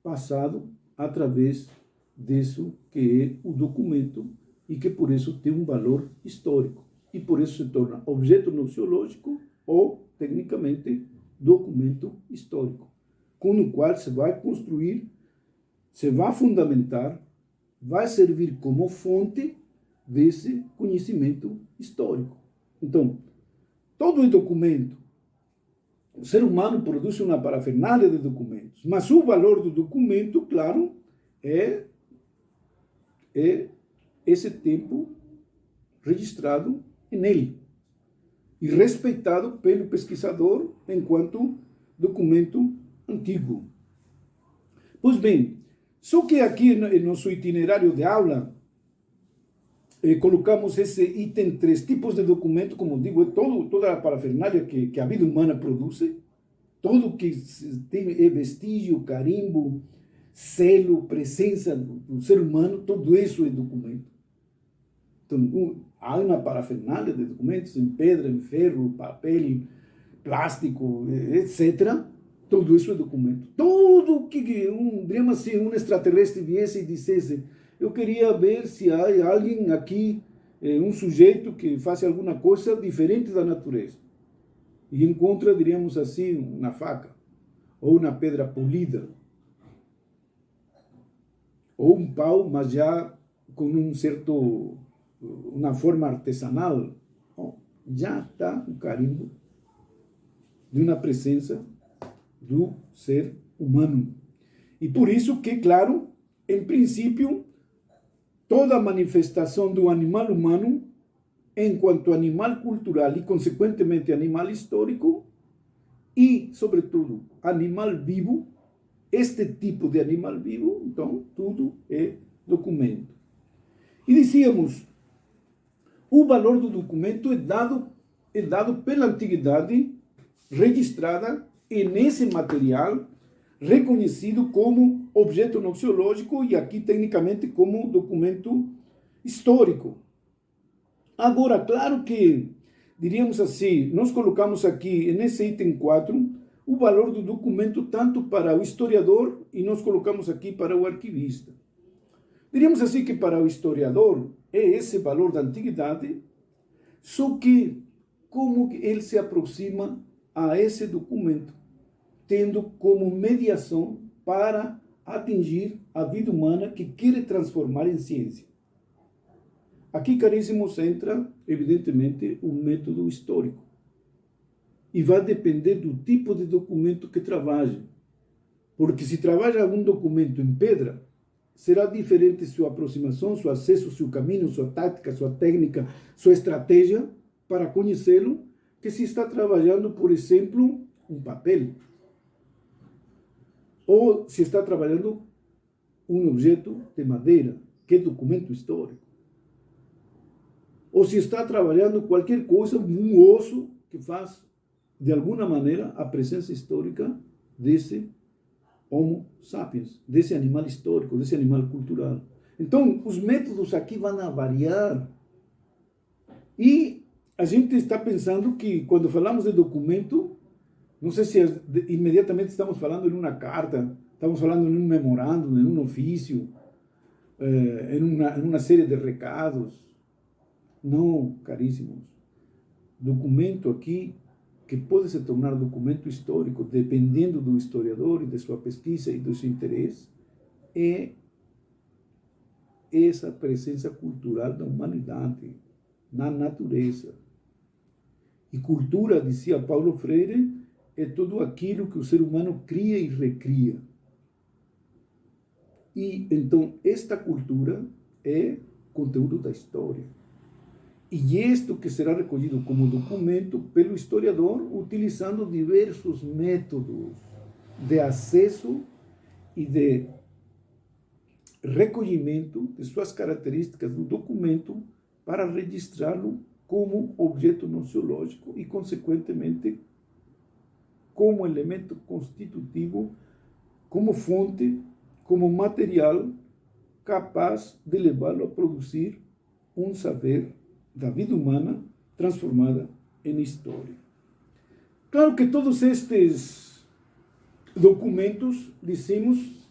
A: passado através disso que é o documento e que por isso tem um valor histórico. E por isso se torna objeto noxiológico ou, tecnicamente, documento histórico, com o qual se vai construir, se vai fundamentar, vai servir como fonte desse conhecimento histórico. Então, todo é documento. O ser humano produz uma parafernália de documentos, mas o valor do documento, claro, é esse tempo registrado nele e respeitado pelo pesquisador enquanto documento antigo. Pois bem, só que aqui no nosso itinerário de aula colocamos esse item 3, tipos de documento, como digo, é toda a parafernália que a vida humana produz, tudo que tem é vestígio, carimbo, selo, presença do ser humano, tudo isso é documento. Então, há uma parafernália de documentos em pedra, em ferro, papel, plástico, etc. Tudo isso é documento. Tudo que digamos assim, um extraterrestre viesse e dissesse: eu queria ver se há alguém aqui, um sujeito que faça alguma coisa diferente da natureza. E encontra, diríamos assim, uma faca, ou uma pedra polida, ou um pau, mas já com uma forma artesanal. Já está o carimbo de uma presença do ser humano. E por isso que, claro, em princípio, toda manifestação do animal humano, enquanto animal cultural e, consequentemente, animal histórico, e, sobretudo, animal vivo, este tipo de animal vivo, então, tudo é documento. E dizíamos, o valor do documento é dado pela antiguidade registrada nesse material reconhecido como objeto noxiológico e aqui tecnicamente como documento histórico. Agora, claro que, diríamos assim, nós colocamos aqui nesse item 4 o valor do documento tanto para o historiador e nós colocamos aqui para o arquivista. Diríamos assim que para o historiador é esse valor da antiguidade, só que como ele se aproxima a esse documento, tendo como mediação para atingir a vida humana que quer transformar em ciência. Aqui, caríssimos, entra, evidentemente, o método histórico. E vai depender do tipo de documento que trabalhe. Porque se trabalha algum documento em pedra, será diferente sua aproximação, seu acesso, seu caminho, sua tática, sua técnica, sua estratégia para conhecê-lo, que se está trabalhando, por exemplo, um papel. Ou se está trabalhando um objeto de madeira, que é documento histórico. Ou se está trabalhando qualquer coisa, um osso que faz, de alguma maneira, a presença histórica desse Homo sapiens, desse animal histórico, desse animal cultural. Então, os métodos aqui vão variar. E a gente está pensando que quando falamos de documento, não sei se imediatamente estamos falando em uma carta, estamos falando em um memorando, em um ofício, em uma série de recados. Não, caríssimos. Documento aqui, que pode se tornar documento histórico, dependendo do historiador e de sua pesquisa e do seu interesse, é essa presença cultural da humanidade na natureza. E cultura, dizia Paulo Freire, é tudo aquilo que o ser humano cria e recria. E então esta cultura é conteúdo da história. E isto que será recolhido como documento pelo historiador, utilizando diversos métodos de acesso e de recolhimento de suas características do documento para registrá-lo como objeto nociológico e, consequentemente, como elemento constitutivo, como fonte, como material capaz de levá-lo a produzir um saber da vida humana transformada em história. Claro que todos estes documentos, dizemos,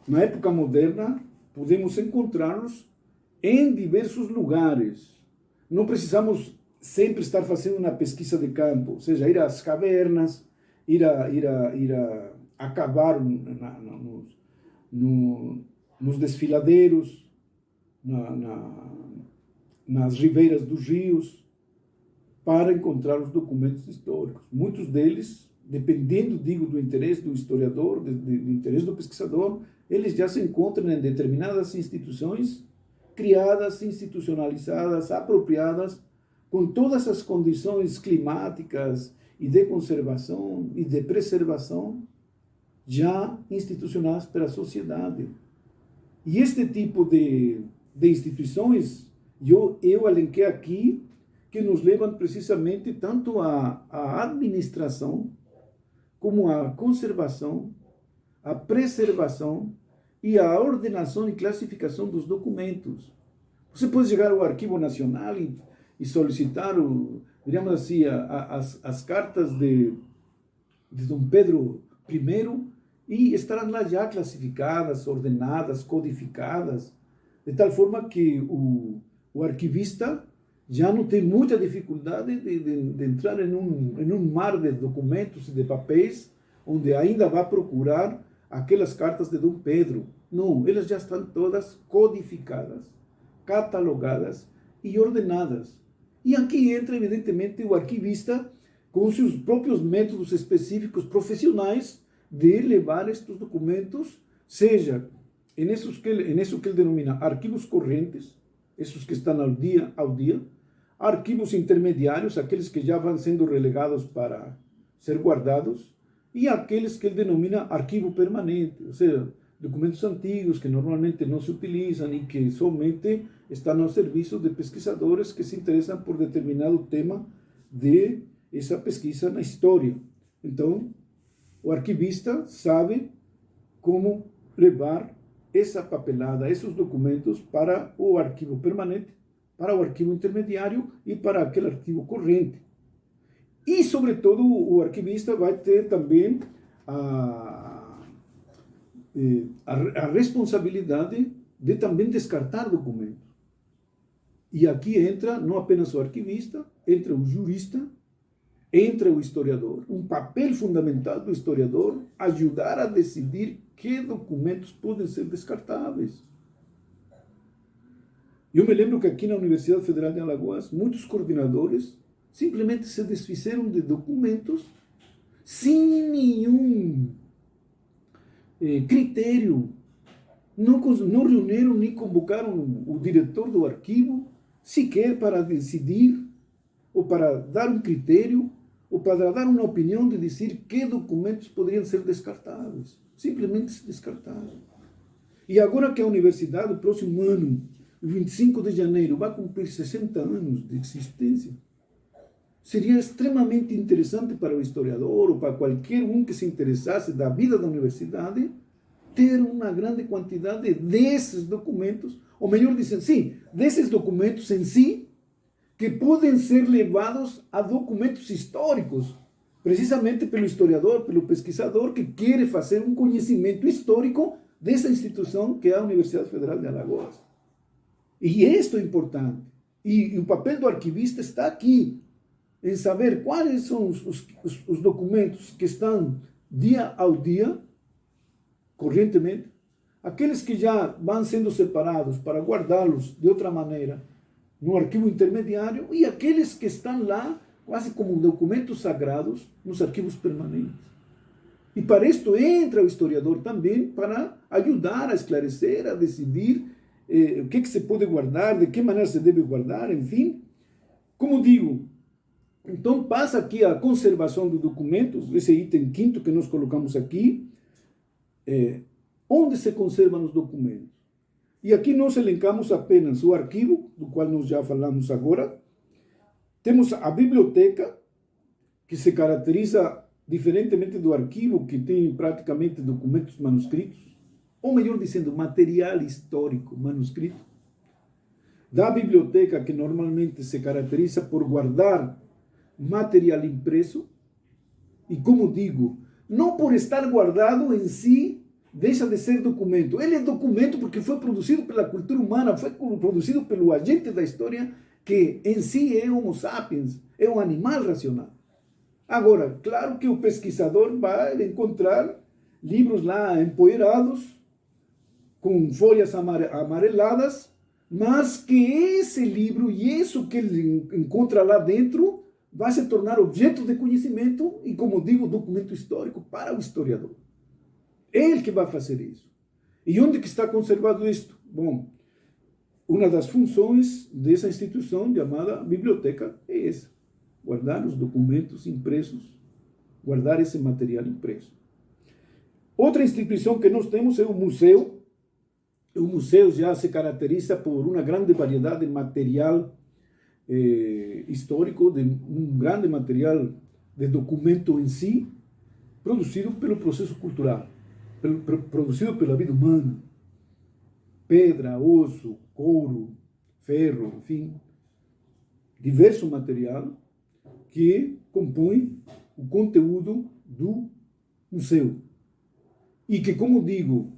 A: na época moderna, podemos encontrá-los em diversos lugares. Não precisamos sempre estar fazendo uma pesquisa de campo, ou seja, ir às cavernas, ir a cavar nos desfiladeiros, nas ribeiras dos rios, para encontrar os documentos históricos. Muitos deles, dependendo, do interesse do historiador, do interesse do pesquisador, eles já se encontram em determinadas instituições criadas, institucionalizadas, apropriadas, com todas as condições climáticas e de conservação e de preservação já institucionadas pela sociedade. E este tipo de instituições, eu elenquei aqui, que nos levam precisamente tanto à administração, como à conservação, à preservação e à ordenação e classificação dos documentos. Você pode chegar ao Arquivo Nacional e solicitar, diríamos assim, as cartas de Dom Pedro I e estarão lá já classificadas, ordenadas, codificadas, de tal forma que o arquivista já não tem muita dificuldade de entrar em um mar de documentos e de papéis, onde ainda vai procurar aquelas cartas de Dom Pedro. Não, elas já estão todas codificadas, catalogadas e ordenadas. E aqui entra, evidentemente, o arquivista com seus próprios métodos específicos profissionais de levar estes documentos, seja em isso que ele denomina arquivos correntes, esses que estão ao dia, arquivos intermediários, aqueles que já vão sendo relegados para ser guardados, e aqueles que ele denomina arquivo permanente, ou seja, documentos antigos que normalmente não se utilizam e que somente estão ao serviço de pesquisadores que se interessam por determinado tema de essa pesquisa na história. Então, o arquivista sabe como levar essa papelada, esses documentos para o arquivo permanente, para o arquivo intermediário e para aquele arquivo corrente. E, sobretudo, o arquivista vai ter também a responsabilidade de também descartar documentos. E aqui entra não apenas o arquivista, entra o jurista, entra o historiador. Um papel fundamental do historiador, ajudar a decidir que documentos podem ser descartáveis. Eu me lembro que aqui na Universidade Federal de Alagoas, muitos coordenadores simplesmente se desfizeram de documentos sem nenhum critério. Não reuniram nem convocaram o diretor do arquivo, sequer para decidir, ou para dar um critério, ou para dar uma opinião de dizer que documentos poderiam ser descartáveis. Simplesmente se descartaram. E agora que a universidade, no próximo ano, 25 de janeiro, vai cumprir 60 anos de existência, seria extremamente interessante para o historiador ou para qualquer um que se interessasse da vida da universidade ter uma grande quantidade desses documentos, ou melhor dizendo, sim, desses documentos em si, que podem ser levados a documentos históricos, precisamente pelo historiador, pelo pesquisador que quer fazer um conhecimento histórico dessa instituição que é a Universidade Federal de Alagoas. E isto é importante. E o papel do arquivista está aqui, em saber quais são os documentos que estão dia ao dia, correntemente, aqueles que já vão sendo separados para guardá-los de outra maneira no arquivo intermediário e aqueles que estão lá quase como documentos sagrados nos arquivos permanentes. E para isto entra o historiador também para ajudar a esclarecer, a decidir o que se pode guardar, de que maneira se deve guardar, enfim. Como digo, então passa aqui a conservação do documento, esse item quinto que nós colocamos aqui, onde se conservam os documentos. E aqui nós elencamos apenas o arquivo, do qual nós já falamos agora. Temos a biblioteca, que se caracteriza diferentemente do arquivo, que tem praticamente documentos manuscritos, ou melhor dizendo, material histórico manuscrito. Da biblioteca, que normalmente se caracteriza por guardar material impresso, e como digo, não por estar guardado em si, deixa de ser documento. Ele é documento porque foi produzido pela cultura humana, foi produzido pelo agente da história, que em si é Homo sapiens, é um animal racional. Agora, claro que o pesquisador vai encontrar livros lá empoeirados, com folhas amareladas, mas que esse livro e isso que ele encontra lá dentro vai se tornar objeto de conhecimento e, como digo, documento histórico para o historiador. Ele que vai fazer isso. E onde que está conservado isto? Bom, uma das funções dessa instituição chamada biblioteca é essa: guardar os documentos impressos, guardar esse material impresso. Outra instituição que nós temos é o museu. O museu já se caracteriza por uma grande variedade de material histórico, de um grande material de documento em si, produzido pelo processo cultural, produzido pela vida humana. Pedra, osso, couro, ferro, enfim, diverso material que compõe o conteúdo do museu. E que, como digo,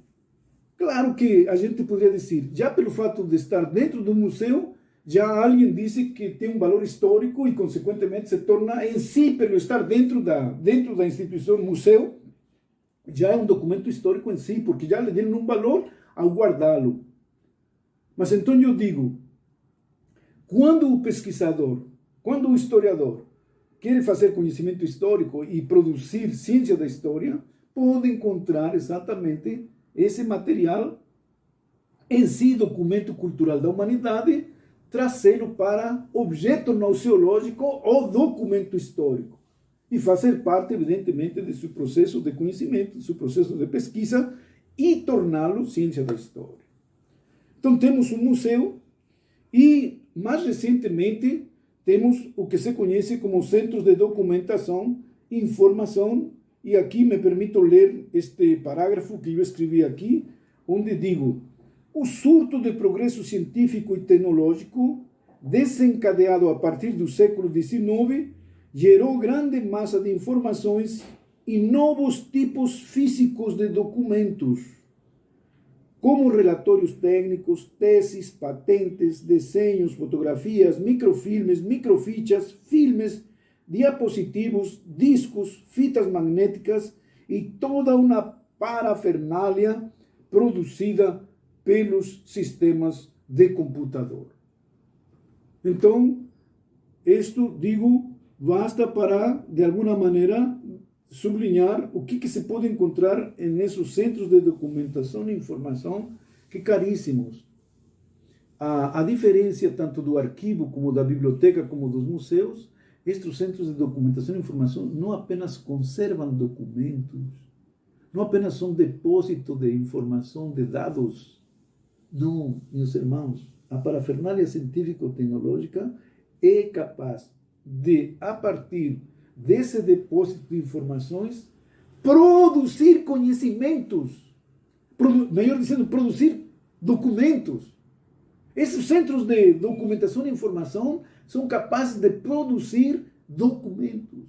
A: claro que a gente poderia dizer, já pelo fato de estar dentro do museu, já alguém disse que tem um valor histórico e, consequentemente, se torna em si, pelo estar dentro da instituição museu, já é um documento histórico em si, porque já lhe deram um valor ao guardá-lo. Mas então eu digo, quando o pesquisador, quando o historiador quer fazer conhecimento histórico e produzir ciência da história, pode encontrar exatamente esse material em si, documento cultural da humanidade, trazê-lo para objeto museológico ou documento histórico e fazer parte, evidentemente, de seu processo de conhecimento, de seu processo de pesquisa e torná-lo ciência da história. Então temos um museu e, mais recentemente, temos o que se conhece como centros de documentação e informação. E aqui me permito ler este parágrafo que eu escrevi aqui, onde digo: o surto de progresso científico e tecnológico, desencadeado a partir do século XIX, gerou grande massa de informações e novos tipos físicos de documentos, como relatórios técnicos, teses, patentes, desenhos, fotografias, microfilmes, microfichas, filmes, diapositivos, discos, fitas magnéticas e toda uma parafernália produzida pelos sistemas de computador. Então, isto, digo, basta para, de alguma maneira, sublinhar o que se pode encontrar nesses centros de documentação e informação, que caríssimos. A diferença tanto do arquivo, como da biblioteca, como dos museus, estes centros de documentação e informação não apenas conservam documentos, não apenas são depósito de informação, de dados. Não, meus irmãos, a parafernália científico-tecnológica é capaz de, a partir desse depósito de informações, produzir conhecimentos, melhor dizendo, produzir documentos. Esses centros de documentação e informação são capazes de produzir documentos.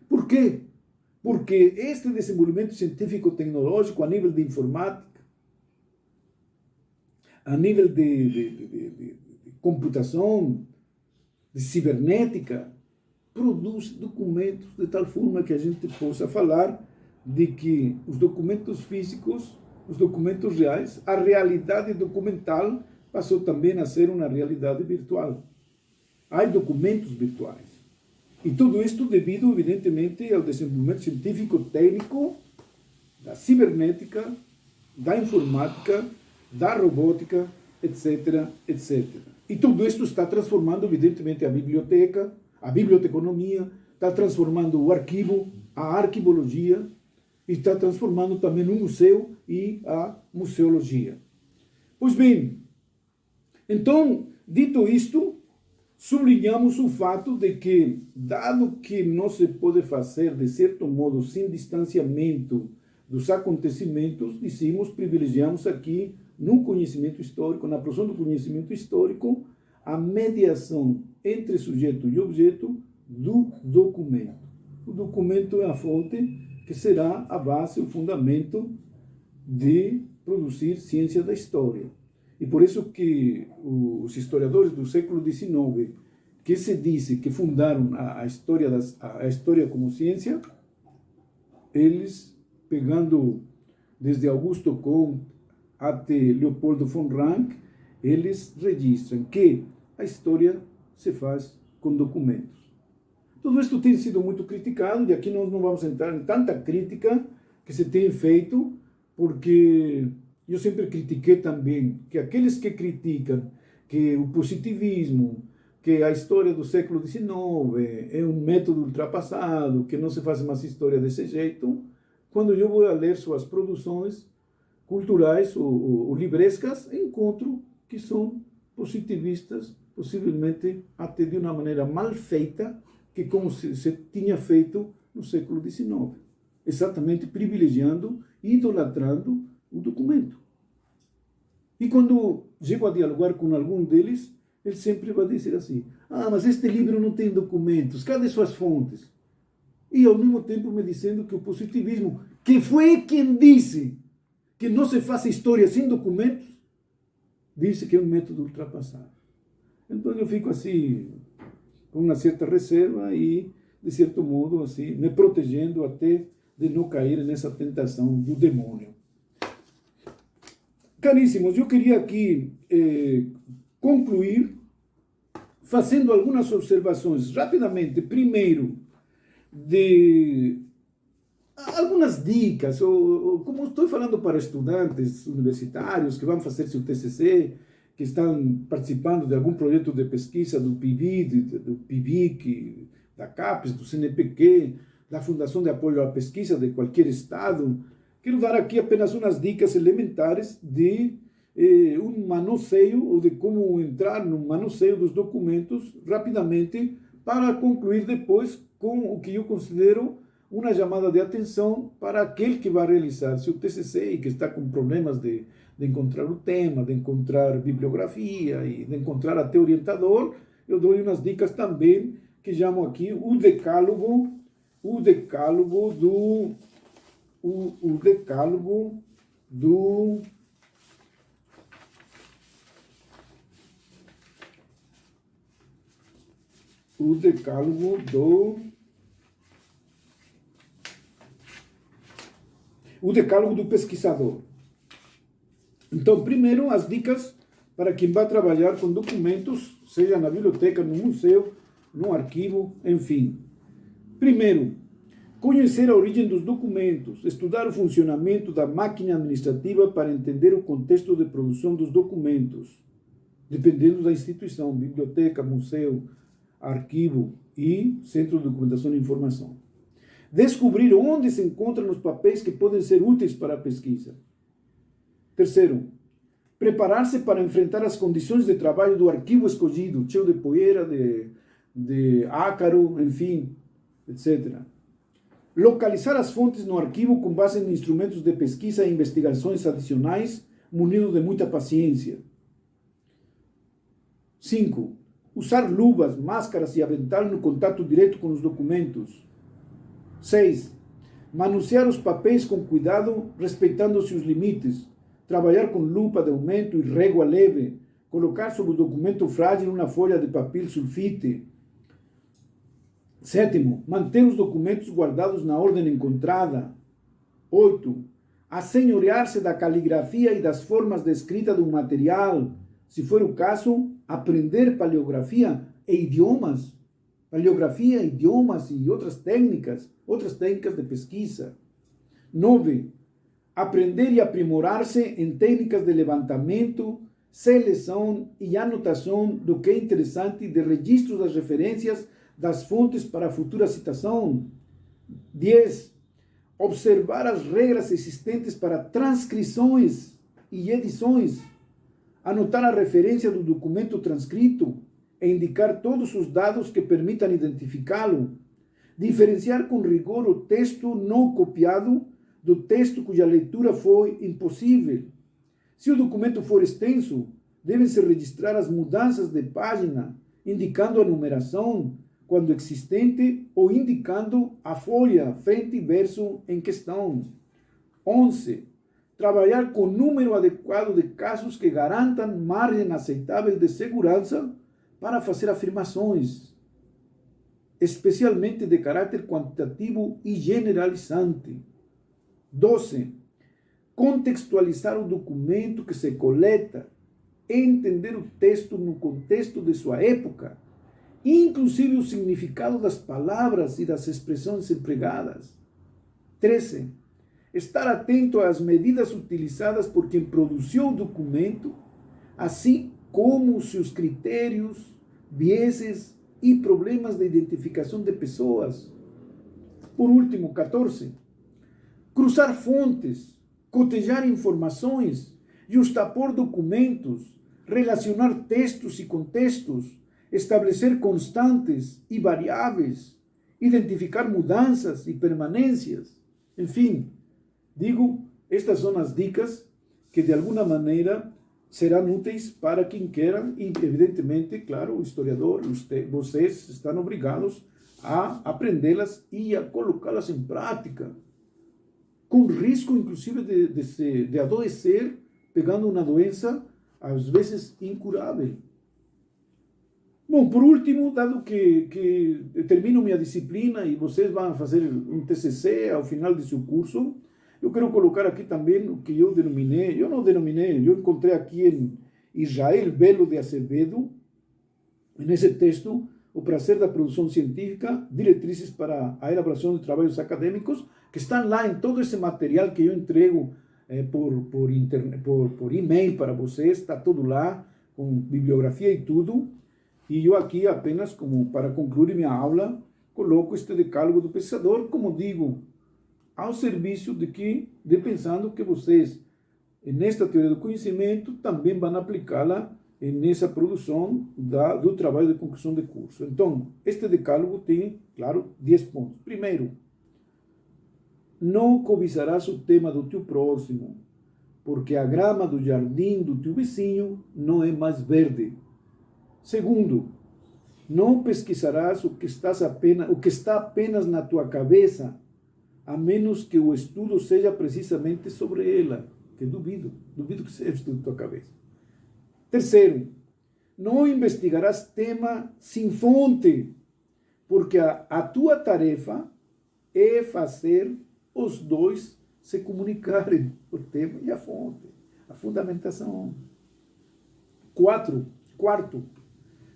A: Por quê? Porque este desenvolvimento científico-tecnológico a nível de informática, a nível de computação, de cibernética, produz documentos de tal forma que a gente possa falar de que os documentos físicos, os documentos reais, a realidade documental passou também a ser uma realidade virtual. Há documentos virtuais. E tudo isto devido, evidentemente, ao desenvolvimento científico-técnico da cibernética, da informática, da robótica, etc, etc. E tudo isto está transformando, evidentemente, a biblioteca, a biblioteconomia, está transformando o arquivo, a arquivologia, e está transformando também o museu e a museologia. Pois bem, então, dito isto, sublinhamos o fato de que, dado que não se pode fazer, de certo modo, sem distanciamento dos acontecimentos, dizemos, privilegiamos aqui, no conhecimento histórico, na produção do conhecimento histórico, a mediação entre sujeito e objeto do documento. O documento é a fonte que será a base, o fundamento de produzir ciência da história. E por isso que os historiadores do século XIX, que se diz que fundaram a história como ciência, eles, pegando desde Augusto Comte até Leopoldo von Ranke, eles registram que a história se faz com documentos. Tudo isso tem sido muito criticado, e aqui nós não vamos entrar em tanta crítica que se tem feito, porque eu sempre critiquei também que aqueles que criticam que o positivismo, que a história do século XIX é um método ultrapassado, que não se faz mais história desse jeito, quando eu vou ler suas produções culturais ou livrescas, encontro que são positivistas, possivelmente até de uma maneira mal feita, que como se tinha feito no século XIX. Exatamente privilegiando, idolatrando o documento. E quando chego a dialogar com algum deles, ele sempre vai dizer assim: mas este livro não tem documentos, cadê suas fontes? E ao mesmo tempo me dizendo que o positivismo, que foi quem disse que não se faça história sem documentos, disse que é um método ultrapassado. Então eu fico assim, com uma certa reserva e, de certo modo, assim, me protegendo até de não cair nessa tentação do demônio. Caríssimos, eu queria aqui concluir fazendo algumas observações rapidamente. Primeiro, de algumas dicas, ou como estou falando para estudantes universitários que vão fazer seu TCC, que estão participando de algum projeto de pesquisa do PIBID, do PIBIC, da CAPES, do CNPq, da Fundação de Apoio à Pesquisa de qualquer estado. Quero dar aqui apenas umas dicas elementares de um manuseio, ou de como entrar no manuseio dos documentos rapidamente, para concluir depois com o que eu considero uma chamada de atenção para aquele que vai realizar seu TCC e que está com problemas de encontrar o tema, de encontrar bibliografia e de encontrar até orientador. Eu dou umas dicas também que chamo aqui o decálogo do pesquisador. Então, primeiro, as dicas para quem vai trabalhar com documentos, seja na biblioteca, no museu, no arquivo, enfim. Primeiro, conhecer a origem dos documentos, estudar o funcionamento da máquina administrativa para entender o contexto de produção dos documentos, dependendo da instituição, biblioteca, museu, arquivo e centro de documentação e informação. Descobrir onde se encontram os papéis que podem ser úteis para a pesquisa. Terceiro, preparar-se para enfrentar as condições de trabalho do arquivo escolhido, cheio de poeira, de ácaro, enfim, etc. Localizar as fontes no arquivo com base em instrumentos de pesquisa e investigações adicionais, munido de muita paciência. 5. Usar luvas, máscaras e avental no contato direto com os documentos. 6. Manusear os papéis com cuidado, respeitando seus limites. Trabalhar com lupa de aumento e régua leve. Colocar sobre o documento frágil uma folha de papel sulfite. 7. Manter os documentos guardados na ordem encontrada. 8. Assenhorear-se da caligrafia e das formas de escrita do material. Se for o caso, aprender paleografia e idiomas. Paleografia, idiomas e outras técnicas de pesquisa. 9. Aprender e aprimorar-se em técnicas de levantamento, seleção e anotação do que é interessante de registro das referências das fontes para a futura citação. 10. Observar as regras existentes para transcrições e edições. Anotar a referência do documento transcrito e indicar todos os dados que permitam identificá-lo. Diferenciar com rigor o texto não copiado do texto cuja leitura foi impossível. Se o documento for extenso, devem-se registrar as mudanças de página, indicando a numeração, quando existente, ou indicando a folha, frente e verso em questão. 11. Trabalhar com número adequado de casos que garantam margem aceitável de segurança para fazer afirmações, especialmente de caráter quantitativo e generalizante. 12. Contextualizar o documento que se coleta, entender o texto no contexto de sua época, inclusive o significado das palavras e das expressões empregadas. 13. Estar atento às medidas utilizadas por quem produziu o documento, assim como seus critérios, vieses e problemas de identificação de pessoas. Por último, 14. Cruzar fontes, cotejar informações, justapor documentos, relacionar textos e contextos, estabelecer constantes e variáveis, identificar mudanças e permanências. Enfim, digo, estas são as dicas que de alguma maneira serão úteis para quem queira e, evidentemente, claro, o historiador, vocês estão obrigados a aprendê-las e a colocá-las em prática, com risco, inclusive, de adoecer, pegando uma doença, às vezes, incurável. Bom, por último, dado que eu termino minha disciplina e vocês vão fazer um TCC ao final de seu curso, eu quero colocar aqui também o que eu encontrei aqui em Israel Belo de Acevedo, nesse texto, O Prazer da Produção Científica, Diretrizes para a Elaboração de Trabalhos Acadêmicos, que estão lá em todo esse material que eu entrego por e-mail para vocês, está tudo lá, com bibliografia e tudo. E eu aqui apenas, como para concluir minha aula, coloco este decálogo do pesquisador, como digo, ao serviço de pensando que vocês, nesta teoria do conhecimento, também vão aplicá-la nessa produção do trabalho de conclusão de curso. Então, este decálogo tem, claro, 10 pontos. Primeiro, não cobiçarás o tema do teu próximo, porque a grama do jardim do teu vizinho não é mais verde. Segundo, não pesquisarás o que está apenas na tua cabeça, a menos que o estudo seja precisamente sobre ela, que duvido que seja o estudo da tua cabeça. Terceiro, não investigarás tema sem fonte, porque a tua tarefa é fazer os dois se comunicarem, o tema e a fonte, a fundamentação. Quarto,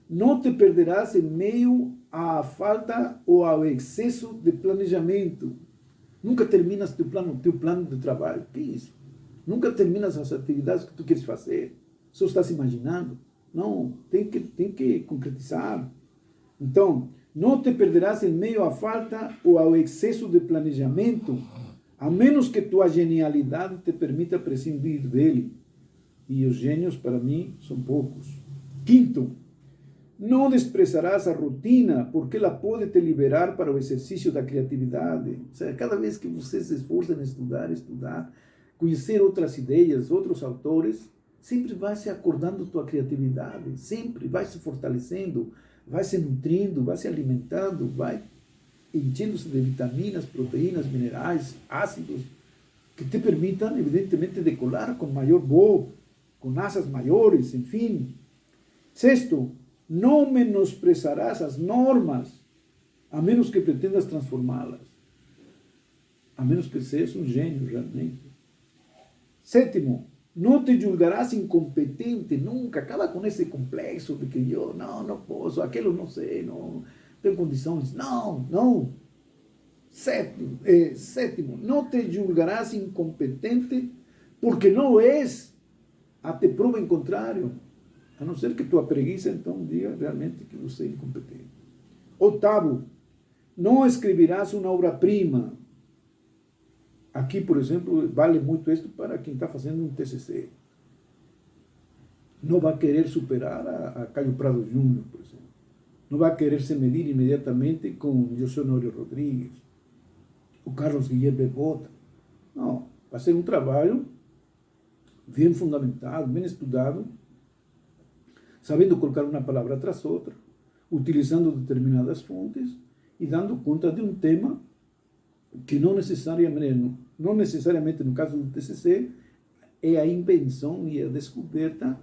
A: não te perderás em meio à falta ou ao excesso de planejamento. Nunca terminas teu plano de trabalho. Que é isso? Nunca terminas as atividades que tu queres fazer. Só estás imaginando. Não, tem que concretizar. Então, não te perderás em meio à falta ou ao excesso de planejamento, a menos que tua genialidade te permita prescindir dele. E os gênios, para mim, são poucos. Quinto, não desprezarás a rotina, porque ela pode te liberar para o exercício da criatividade. Ou seja, cada vez que você se esforça em estudar, conhecer outras ideias, outros autores, sempre vai se acordando tua criatividade, sempre vai se fortalecendo, vai se nutrindo, vai se alimentando, vai enchendo-se de vitaminas, proteínas, minerais, ácidos, que te permitam, evidentemente, decolar com maior voo, com asas maiores, enfim. Sexto, não menosprezarás as normas, a menos que pretendas transformá-las. A menos que seas um gênio, realmente. Sétimo, não te julgarás incompetente nunca. Acaba com esse complexo de que eu não posso, aquilo não sei, não tenho condições. Não. Sétimo, não te julgarás incompetente porque não és, até prova em contrário. A não ser que tua preguiça, então, diga realmente que você é incompetente. Oitavo, não escreverás uma obra-prima. Aqui, por exemplo, vale muito isto para quem está fazendo um TCC. Não vai querer superar a Caio Prado Júnior, por exemplo. Não vai querer se medir imediatamente com José Honório Rodrigues, o Carlos Guilherme Bota. Não, vai ser um trabalho bem fundamentado, bem estudado, sabendo colocar uma palavra atrás outra, utilizando determinadas fontes e dando conta de um tema que não necessariamente no caso do TCC, é a invenção e a descoberta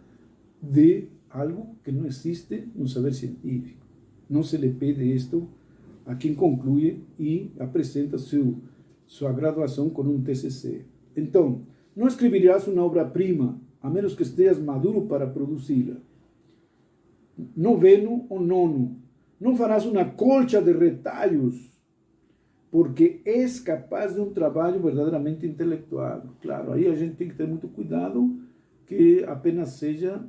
A: de algo que não existe no saber científico. Não se lhe pede isto a quem conclui e apresenta sua graduação com um TCC. Então, não escreverás uma obra-prima, a menos que estejas maduro para produzi-la. Noveno ou nono, não farás uma colcha de retalhos, porque és capaz de um trabalho verdadeiramente intelectual. Claro, aí a gente tem que ter muito cuidado que apenas seja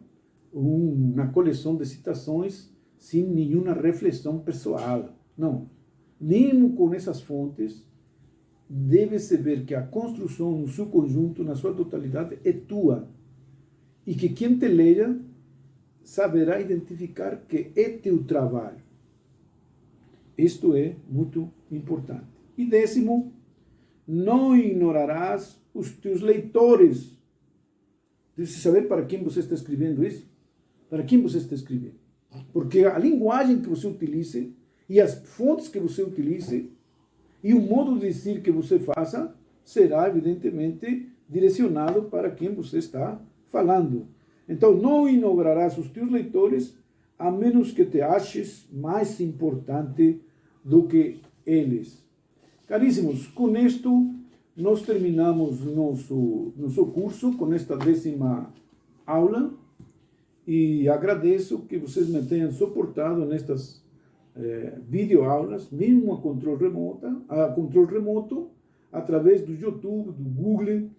A: uma coleção de citações sem nenhuma reflexão pessoal. Não. Mesmo com essas fontes, deve-se ver que a construção no seu conjunto, na sua totalidade, é tua. E que quem te leia saberá identificar que é teu trabalho. Isto é muito importante. E décimo, não ignorarás os teus leitores. Deve-se saber para quem você está escrevendo isso. Para quem você está escrevendo. Porque a linguagem que você utilize e as fontes que você utilize e o modo de dizer que você faça será, evidentemente, direcionado para quem você está falando. Então, não ignorarás os teus leitores, a menos que te aches mais importante do que eles. Caríssimos, com isto nós terminamos nosso curso, com esta 10ª aula, e agradeço que vocês me tenham suportado nestas videoaulas, mesmo a controle remoto, através do YouTube, do Google,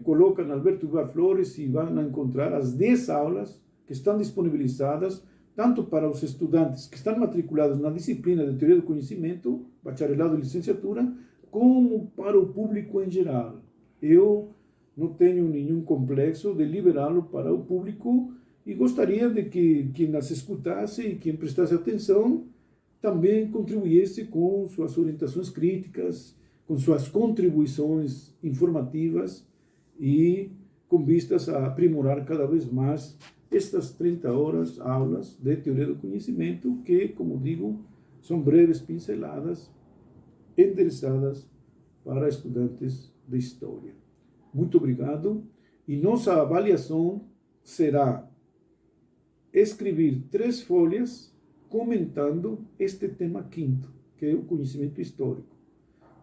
A: colocam Alberto Iba Flores e vão encontrar as 10 aulas que estão disponibilizadas tanto para os estudantes que estão matriculados na disciplina de Teoria do Conhecimento, bacharelado e licenciatura, como para o público em geral. Eu não tenho nenhum complexo de liberá-lo para o público e gostaria de que quem nas escutasse e quem prestasse atenção também contribuísse com suas orientações críticas, com suas contribuições informativas e com vistas a aprimorar cada vez mais estas 30 horas aulas de Teoria do Conhecimento que, como digo, são breves pinceladas endereçadas para estudantes de História. Muito obrigado. E nossa avaliação será escrever 3 folhas comentando este tema 5º, que é o conhecimento histórico.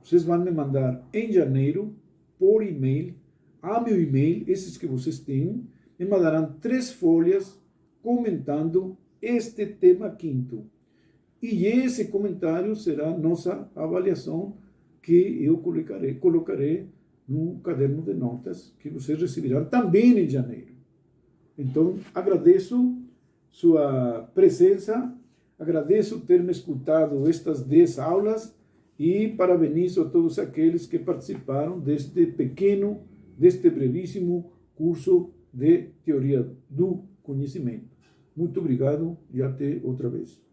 A: Vocês vão me mandar em janeiro, por e-mail, a meu e-mail, esses que vocês têm, me mandarão 3 folhas comentando este tema 5º. E esse comentário será nossa avaliação que eu colocarei no caderno de notas que vocês receberão também em janeiro. Então, agradeço sua presença, agradeço ter me escutado estas 10 aulas e parabenizo a todos aqueles que participaram deste brevíssimo curso de Teoria do Conhecimento. Muito obrigado e até outra vez.